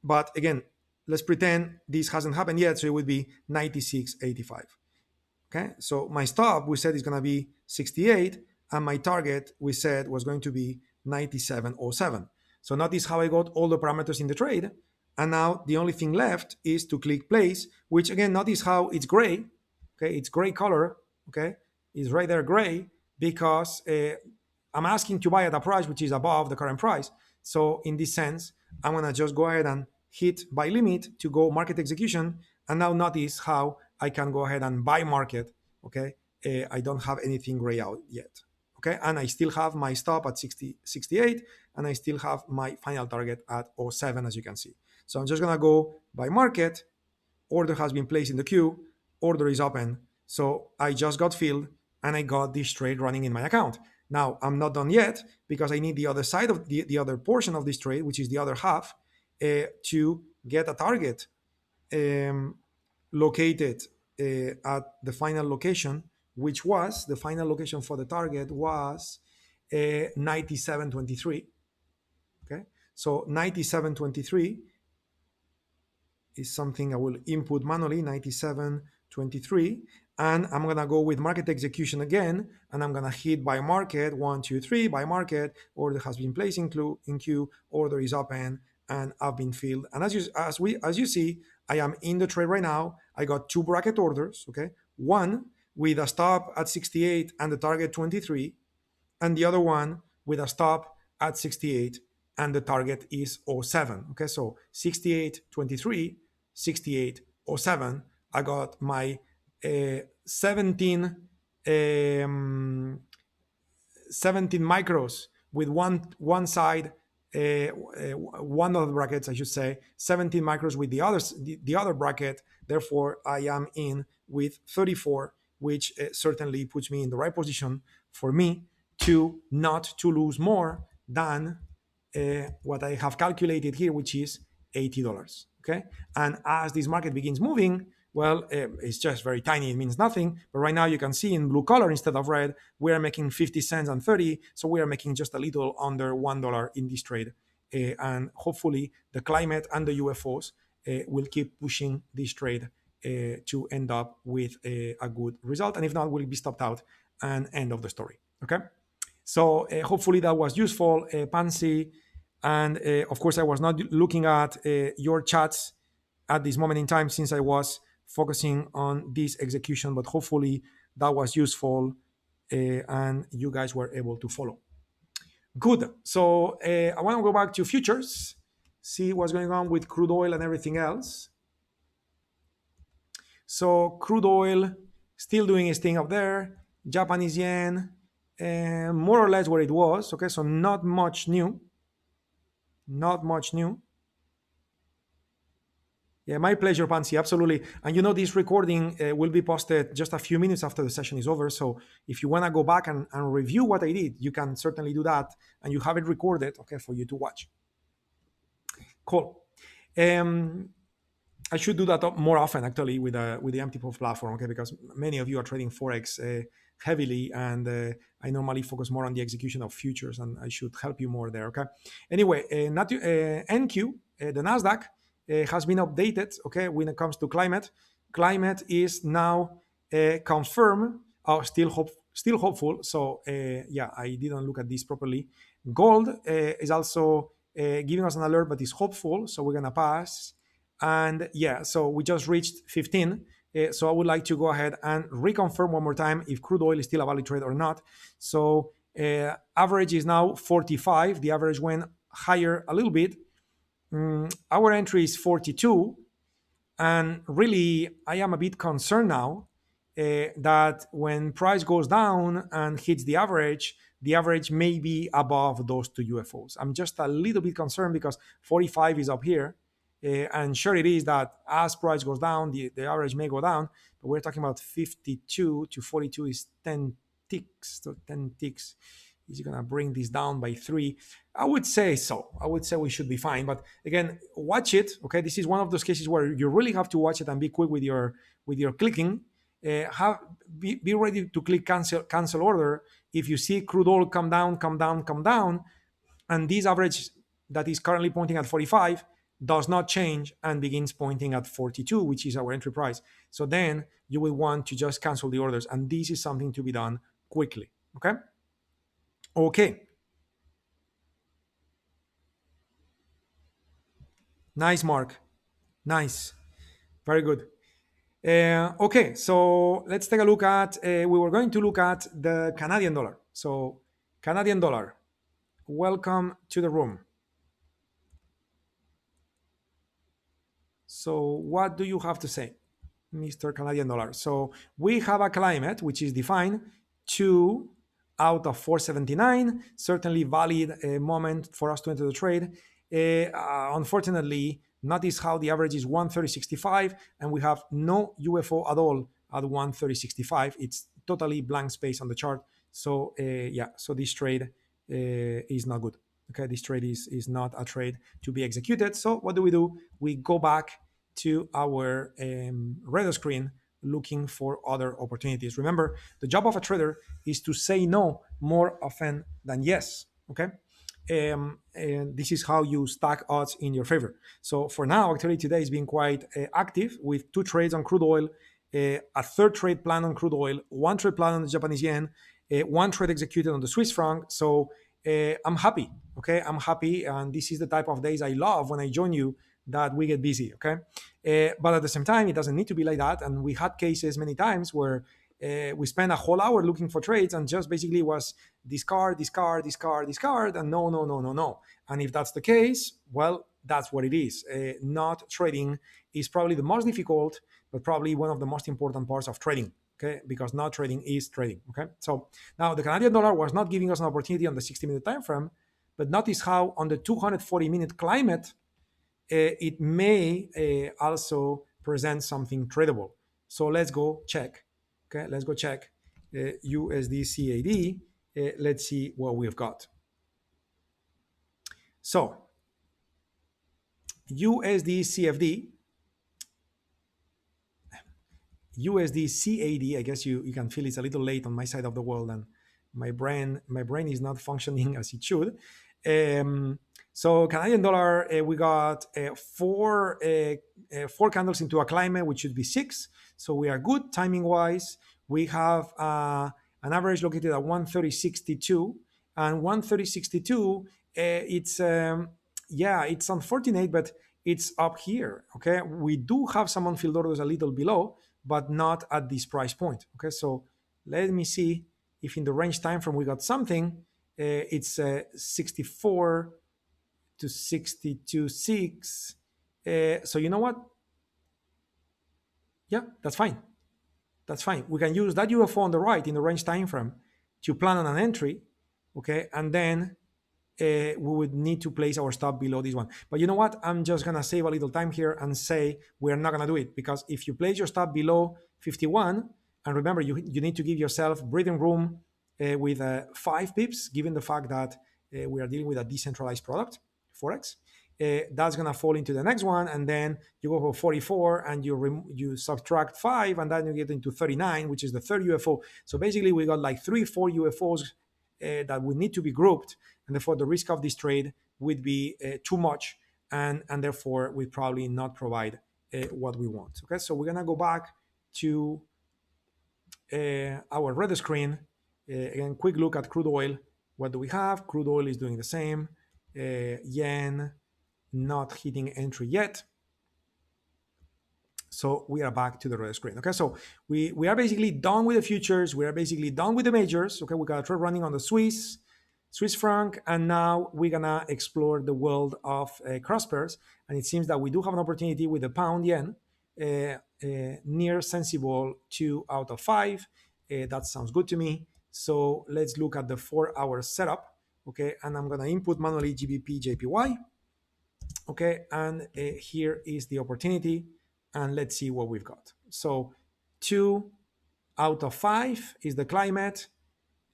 Speaker 1: But again, let's pretend this hasn't happened yet. So it would be 96.85. Okay, so my stop, we said, is going to be 68, and my target, we said, was going to be 97.07. So notice how I got all the parameters in the trade. And now the only thing left is to click place, which again, notice how it's gray. Okay, it's gray color. Okay, it's right there gray because I'm asking to buy at a price which is above the current price. So in this sense, I'm gonna just go ahead and hit buy limit to go market execution. And now notice how I can go ahead and buy market. Okay, I don't have anything gray out yet. Okay, and I still have my stop at 68, and I still have my final target at 07, as you can see. So I'm just gonna go buy market. Order has been placed in the queue. Order is open. So I just got filled and I got this trade running in my account. Now I'm not done yet because I need the other side of the other portion of this trade, which is the other half, to get a target located at the final location, which was the final location for the target was 97.23. Okay, so 97.23 is something I will input manually, 97.23, and I'm gonna go with market execution again, and I'm gonna hit buy market, 1, 2, 3, buy market, order has been placed in queue, order is open, and I've been filled. And as you see, I am in the trade right now. I got 2 bracket orders, okay? One with a stop at 68 and the target 23, and the other one with a stop at 68 and the target is 07. Okay, so 68.23, 68.07. I got my 17 micros with one side, one of the brackets, I should say, 17 micros with the other bracket. Therefore, I am in with 34, which certainly puts me in the right position for me to not to lose more than what I have calculated here, which is $80. Okay, and as this market begins moving, well, it's just very tiny. It means nothing. But right now you can see in blue color instead of red, we are making 50 cents and 30. So we are making just a little under $1 in this trade. And hopefully the climate and the UFOs will keep pushing this trade to end up with a good result. And if not, we'll be stopped out and end of the story. Okay. So hopefully that was useful, Pansy. And of course, I was not looking at your chats at this moment in time since I was focusing on this execution, but hopefully that was useful and you guys were able to follow. Good. So I want to go back to futures, see what's going on with crude oil and everything else. So crude oil still doing its thing up there. Japanese yen, more or less where it was. Okay, so not much new. Not much new. Yeah, my pleasure, Pansy. Absolutely. And you know, this recording will be posted just a few minutes after the session is over. So if you want to go back and review what I did, you can certainly do that. And you have it recorded, okay, for you to watch. Cool. Um, I should do that more often, actually, with the Empty Pulse platform, okay? Because many of you are trading forex heavily, and I normally focus more on the execution of futures, and I should help you more there, okay? Anyway, NQ, the Nasdaq, has been updated, okay? When it comes to climate, climate is now confirmed. Oh, still hopeful. So yeah, I didn't look at this properly. Gold is also giving us an alert, but is hopeful. So we're gonna pass. And yeah, so we just reached 15. So I would like to go ahead and reconfirm one more time if crude oil is still a valid trade or not. So average is now 45. The average went higher a little bit. Our entry is 42. And really, I am a bit concerned now that when price goes down and hits the average may be above those two UFOs. I'm just a little bit concerned because 45 is up here. And sure it is that as price goes down, the average may go down, but we're talking about 52 to 42 is 10 ticks. So 10 ticks is going to bring this down by 3. I would say so. I would say we should be fine. But again, watch it. Okay, this is one of those cases where you really have to watch it and be quick with your clicking. Be ready to click cancel order if you see crude oil come down, and this average that is currently pointing at 45 does not change and begins pointing at 42, which is our entry price. So then you will want to just cancel the orders, and this is something to be done quickly. Okay. Nice, Mark. Nice. Very good. Okay, so let's take a look at, we were going to look at the Canadian dollar. So Canadian dollar, welcome to the room. So what do you have to say, Mr. Canadian dollar? So we have a climate which is defined 2 out of 479, certainly valid moment for us to enter the trade. Unfortunately, notice how the average is 130.65 and we have no UFO at all at 130.65. It's totally blank space on the chart. So yeah, so this trade is not good. Okay, this trade is not a trade to be executed. So what do? We go back to our radar screen looking for other opportunities. Remember, the job of a trader is to say no more often than yes. Okay. And this is how you stack odds in your favor. So for now, actually today has been quite active with 2 trades on crude oil, a 3rd trade plan on crude oil, 1 trade plan on the Japanese yen, 1 trade executed on the Swiss franc. So I'm happy. Okay, I'm happy, and this is the type of days I love when I join you, that we get busy. Okay, but at the same time, it doesn't need to be like that. And we had cases many times where we spent a whole hour looking for trades and just basically was discard, and no. And if that's the case, well, that's what it is. Not trading is probably the most difficult, but probably one of the most important parts of trading. Okay, because not trading is trading. Okay, so now the Canadian dollar was not giving us an opportunity on the 60-minute time frame, but notice how on the 240-minute climate, it may also present something tradable. So let's go check. Okay, let's go check USDCAD. Let's see what we've got. So USDCFD, USDCAD. I guess you can feel it's a little late on my side of the world, and my brain is not functioning as it should. So Canadian dollar, we got 4 candles into a climate, which should be 6. So we are good timing wise. We have an average located at 130.62, and 130.62. It's yeah, it's unfortunate, but it's up here. Okay, we do have some on-field orders a little below, but not at this price point. Okay, so let me see if in the range time frame we got something. It's 64 to 62.6. So you know what? Yeah, that's fine. That's fine. We can use that UFO on the right in the range time frame to plan on an entry, okay, and then we would need to place our stop below this one. But you know what? I'm just gonna save a little time here and say we're not gonna do it, because if you place your stop below 51, and remember you need to give yourself breathing room with 5 pips, given the fact that we are dealing with a decentralized product, Forex. That's gonna fall into the next one, and then you go for 44, and you subtract 5, and then you get into 39, which is the third UFO. So basically, we got like 3, 4 UFOs that would need to be grouped, and therefore the risk of this trade would be too much, and therefore would probably not provide what we want. Okay, so we're gonna go back to our red screen. Again, quick look at crude oil. What do we have? Crude oil is doing the same. Yen not hitting entry yet. So we are back to the red screen. Okay, so we are basically done with the futures. We are basically done with the majors. Okay, we got a trade running on the Swiss franc, and now we're gonna explore the world of cross pairs. And it seems that we do have an opportunity with the pound yen near sensible 2 out of 5. That sounds good to me. So let's look at the 4-hour setup. Okay, and I'm gonna input manually GBP JPY. Okay, and here is the opportunity, and let's see what we've got. So 2 out of 5 is the climate.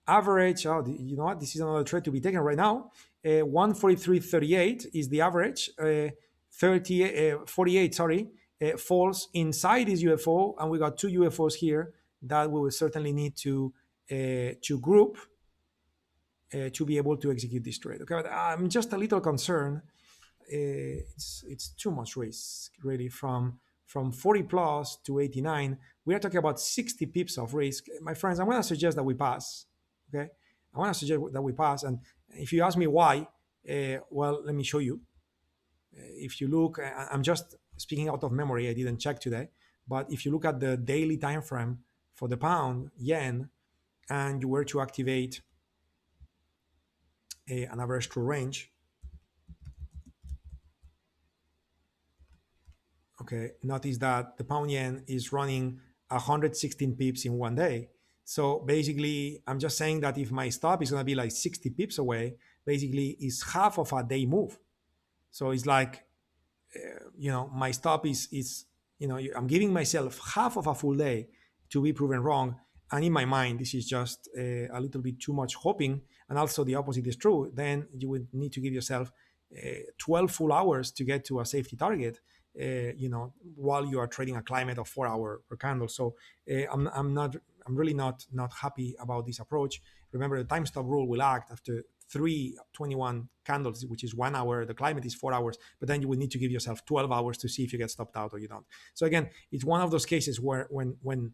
Speaker 1: Average, oh, you know what? This is another trade to be taken right now. 143.38 is the average. 48, sorry, falls inside this UFO, and we got 2 UFOs here that we will certainly need to group to be able to execute this trade. Okay, but I'm just a little concerned. It's too much risk, really. From 40 plus to 89, we are talking about 60 pips of risk. My friends, I'm going to suggest that we pass. Okay, I want to suggest that we pass. And if you ask me why, well, let me show you. If you look, I'm just speaking out of memory. I didn't check today, but if you look at the daily time frame for the pound yen, and you were to activate an average true range, okay, notice that the pound yen is running 116 pips in one day. So basically, I'm just saying that if my stop is going to be like 60 pips away, basically it's half of a day move. So it's like, my stop is I'm giving myself half of a full day to be proven wrong. And in my mind, this is just a little bit too much hoping. And also the opposite is true. Then you would need to give yourself 12 full hours to get to a safety target, while you are trading a climate of 4 hour per candle. So I'm really not happy about this approach. Remember, the time stop rule will act after 321 candles, which is 1 hour. The climate is 4 hours, but then you will need to give yourself 12 hours to see if you get stopped out or you don't. So again, it's one of those cases where when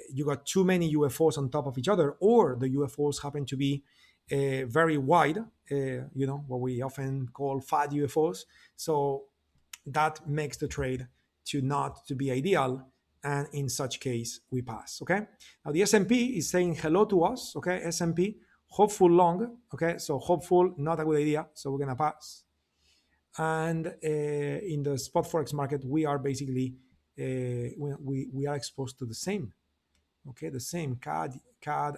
Speaker 1: you got too many UFOs on top of each other, or the UFOs happen to be very wide, what we often call fat UFOs. So that makes the trade not to be ideal, and in such case we pass. Okay, now the S&P is saying hello to us. Okay, S&P hopeful long. Okay, so hopeful, not a good idea, so we're gonna pass. And in the spot forex market, we are basically we are exposed to the same. Okay, the same CAD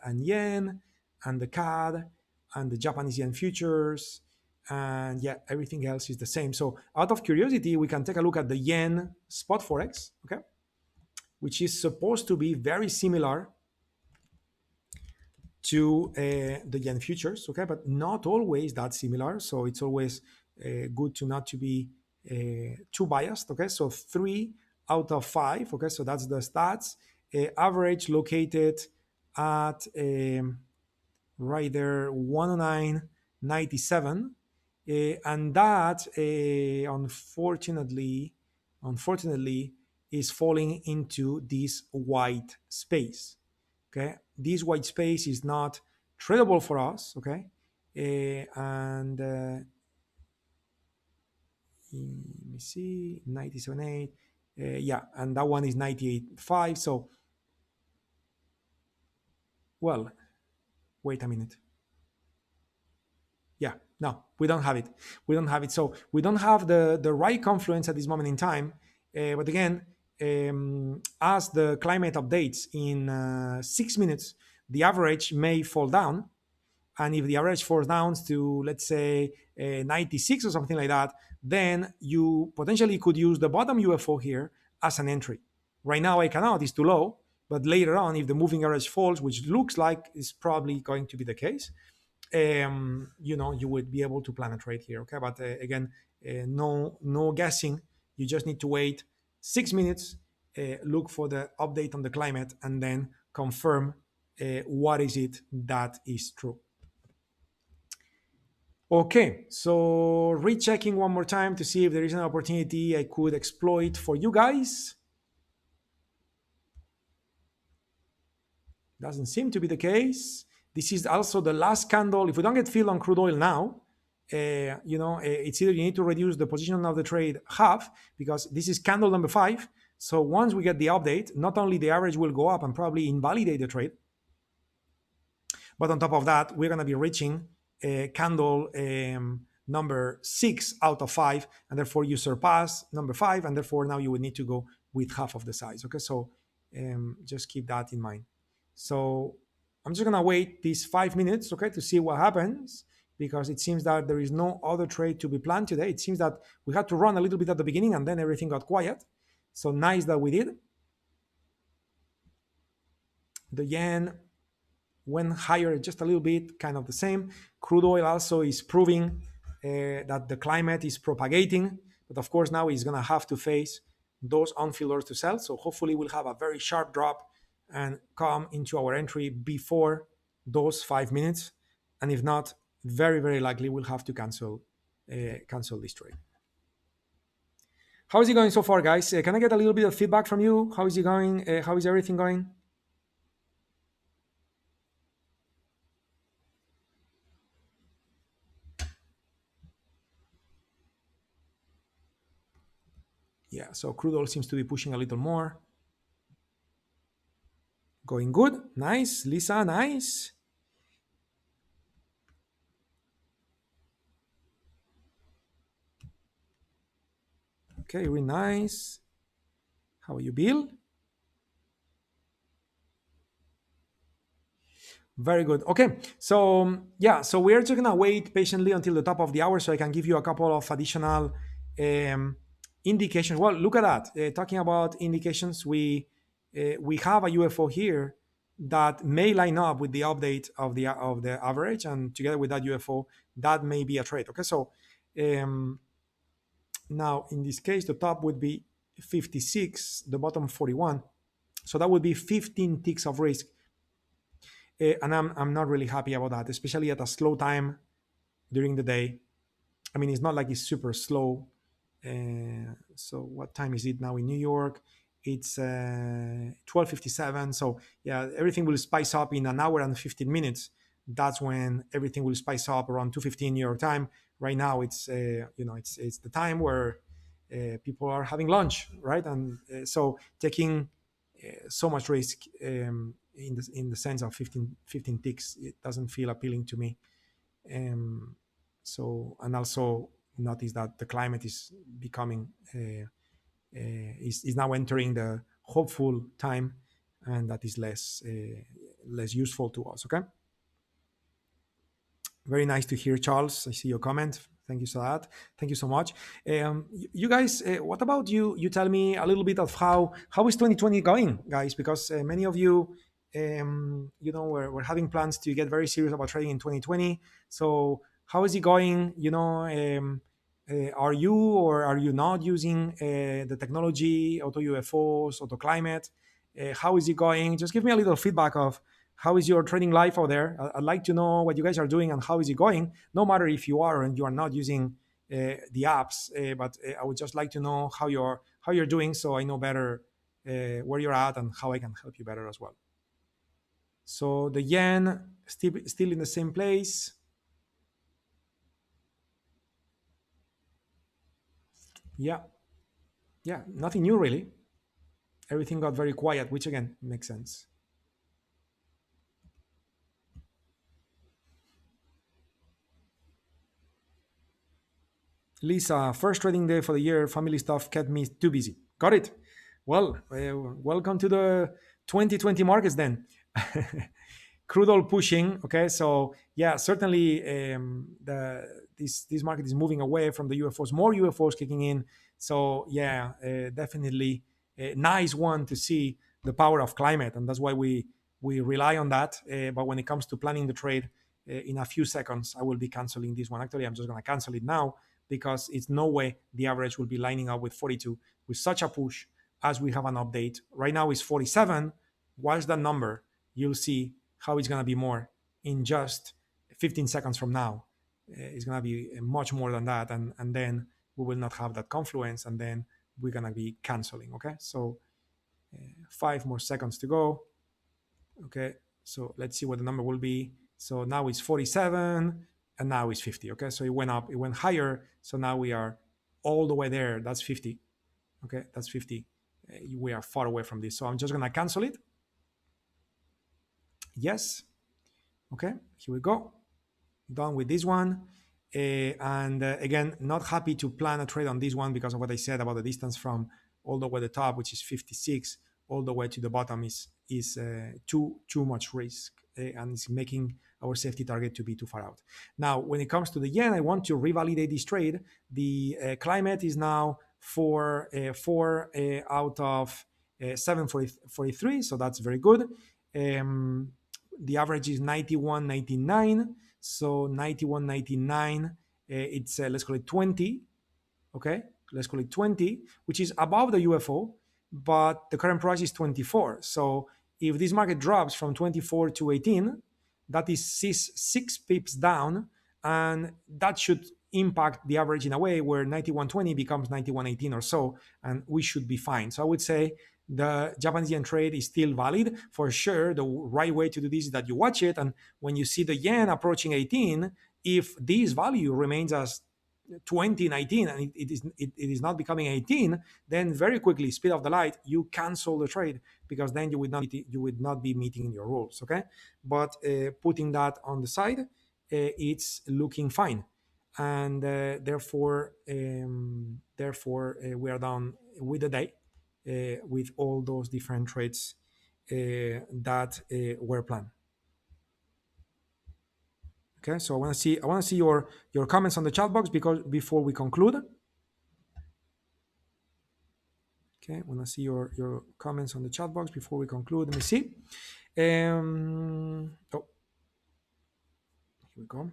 Speaker 1: and yen, and the CAD and the Japanese yen futures, and yeah, everything else is the same. So out of curiosity, we can take a look at the yen spot forex, okay, which is supposed to be very similar to the yen futures, okay, but not always that similar. So it's always good to not to be too biased. Okay, so 3 out of 5. Okay, so that's the stats. Average located at right there 109.97, and that unfortunately is falling into this white space. Okay, this white space is not tradable for us. Okay, and let me see, 97.8. Yeah, and that one is 98.5. So, well, wait a minute. Yeah, no, we don't have it. So we don't have the right confluence at this moment in time. But again, as the climate updates in 6 minutes, the average may fall down. And if the average falls down to, let's say, 96 or something like that, then you potentially could use the bottom UFO here as an entry. Right now, I cannot, it's too low. But later on, if the moving average falls, which looks like is probably going to be the case, you would be able to plan a trade here. Okay, but again, no guessing. You just need to wait 6 minutes, look for the update on the climate, and then confirm what is it that is true. Okay, so rechecking one more time to see if there is an opportunity I could exploit for you guys. Doesn't seem to be the case. This is also the last candle. If we don't get filled on crude oil now, it's either you need to reduce the position of the trade half, because this is candle number 5. So once we get the update, not only the average will go up and probably invalidate the trade, but on top of that, we're going to be reaching candle number 6 out of 5, and therefore you surpass number 5, and therefore now you would need to go with half of the size. Okay, so just keep that in mind. So I'm just gonna wait these 5 minutes, okay, to see what happens, because it seems that there is no other trade to be planned today. It seems that we had to run a little bit at the beginning and then everything got quiet. So nice that we did. The yen went higher just a little bit, kind of the same. Crude oil also is proving that the climate is propagating, but of course now he's gonna have to face those unfilled orders to sell. So hopefully we'll have a very sharp drop and come into our entry before those 5 minutes. And if not, very, very likely we'll have to cancel this trade. How is it going so far, guys? Can I get a little bit of feedback from you? How is it going? How is everything going? Yeah, so crude oil seems to be pushing a little more. Going good. Nice. Lisa, nice. Okay, really nice. How are you, Bill? Very good. Okay, so yeah, so we're just gonna wait patiently until the top of the hour so I can give you a couple of additional indications. Well, look at that. Talking about indications, we have a UFO here that may line up with the update of the average, and together with that UFO, that may be a trade. Okay, so now in this case, the top would be 56, the bottom 41. So that would be 15 ticks of risk. And I'm not really happy about that, especially at a slow time during the day. I mean, it's not like it's super slow. So what time is it now in New York? It's 12:57. So yeah, everything will spice up in an hour and 15 minutes. That's when everything will spice up around 2:15 New York time. Right now, it's it's the time where people are having lunch, right? And so taking so much risk in the sense of 15 ticks, it doesn't feel appealing to me. So, and also notice that the climate is becoming is now entering the hopeful time, and that is less useful to us. Okay. Very nice to hear, Charles. I see your comment. Thank you for that. Thank you so much. You guys, what about you? You tell me a little bit of how is 2020 going, guys? Because many of you, we're having plans to get very serious about trading in 2020. So how is it going? Are you or are you not using the technology, AutoUFOs, AutoClimate? How is it going? Just give me a little feedback of how is your trading life out there. I'd like to know what you guys are doing and how is it going, no matter if you are and you are not using the apps, but I would just like to know how you're doing, so I know better where you're at and how I can help you better as well. So the yen still in the same place. Yeah, nothing new really. Everything got very quiet, which again makes sense. Lisa, first trading day for the year, family stuff kept me too busy. Got it. Well, welcome to the 2020 markets then. Crude oil pushing. Okay, so yeah, certainly this market is moving away from the UFOs. More UFOs kicking in. So yeah, definitely a nice one to see the power of climate, and that's why we rely on that. But when it comes to planning the trade, in a few seconds I will be canceling this one. Actually, I'm just going to cancel it now because it's no way the average will be lining up with 42 with such a push as we have an update. Right now it's 47. Watch that number. You'll see how it's going to be more in just 15 seconds from now. It's going to be much more than that. And then we will not have that confluence. And then we're going to be canceling. Okay. So 5 more seconds to go. Okay. So let's see what the number will be. So now it's 47 and now it's 50. Okay. So it went up, it went higher. So now we are all the way there. That's 50. Okay. That's 50. We are far away from this. So I'm just going to cancel it. Yes. Okay, here we go. Done with this one. And again, not happy to plan a trade on this one because of what I said about the distance from all the way to the top, which is 56, all the way to the bottom is too much risk, and it's making our safety target to be too far out. Now, when it comes to the yen, I want to revalidate this trade. The climate is now four out of 743, so that's very good. The average is 91.99, so 91.99, it's let's call it 20. Okay, let's call it 20, which is above the UFO, but the current price is 24. So if this market drops from 24 to 18, that is 6 pips down, and that should impact the average in a way where 91.20 becomes 91.18 or so, and we should be fine. So I would say the Japanese yen trade is still valid. For sure, the right way to do this is that you watch it, and when you see the yen approaching 18, if this value remains as 2019 and it is not becoming 18, then very quickly, speed of the light, you cancel the trade because then you would not be meeting your rules. Okay, but putting that on the side, it's looking fine, and therefore we are done with the day with all those different trades that were planned. Okay, so I want to see your comments on the chat box because before we conclude. Okay, I want to see your comments on the chat box before we conclude. Let me see. Oh, here we go.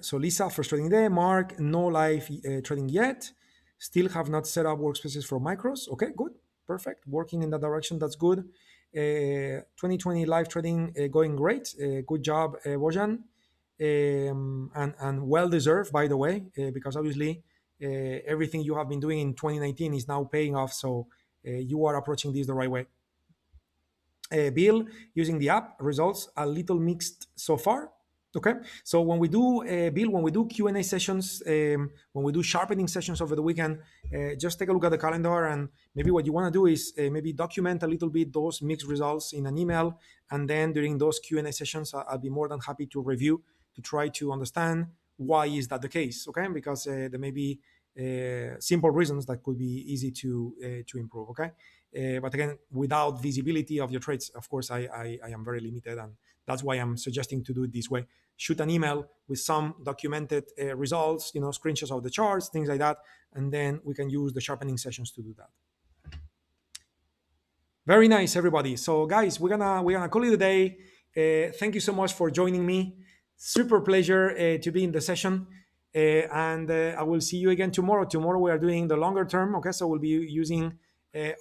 Speaker 1: So Lisa, first trading day. Mark, no live trading yet. Still have not set up workspaces for micros. Okay, good, perfect. Working in that direction. That's good. 2020 live trading going great. Good job, Bojan, and well deserved, by the way, because obviously everything you have been doing in 2019 is now paying off. So you are approaching this the right way. Bill, using the app, results a little mixed so far. Okay, so when we do Bill, when we do Q&A sessions, when we do sharpening sessions over the weekend, just take a look at the calendar, and maybe what you want to do is maybe document a little bit those mixed results in an email, and then during those Q&A sessions, I'll be more than happy to review to try to understand why is that the case. Okay, because there may be simple reasons that could be easy to improve. Okay, but again, without visibility of your trades, of course, I am very limited, and that's why I'm suggesting to do it this way. Shoot an email with some documented results, screenshots of the charts, things like that, and then we can use the sharpening sessions to do that. Very nice, everybody. So, guys, we're gonna call it a day. Thank you so much for joining me. Super pleasure to be in the session, and I will see you again tomorrow. Tomorrow we are doing the longer term. Okay, so we'll be using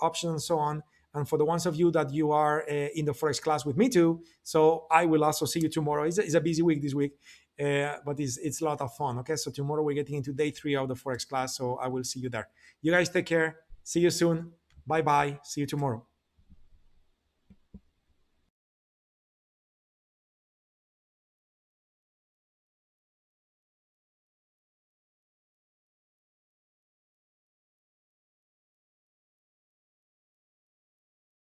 Speaker 1: options and so on. And for the ones of you that you are in the Forex class with me too, so I will also see you tomorrow. It's a busy week this week, but it's a lot of fun. Okay, so tomorrow we're getting into day 3 of the Forex class, so I will see you there. You guys take care. See you soon. Bye bye. See you tomorrow.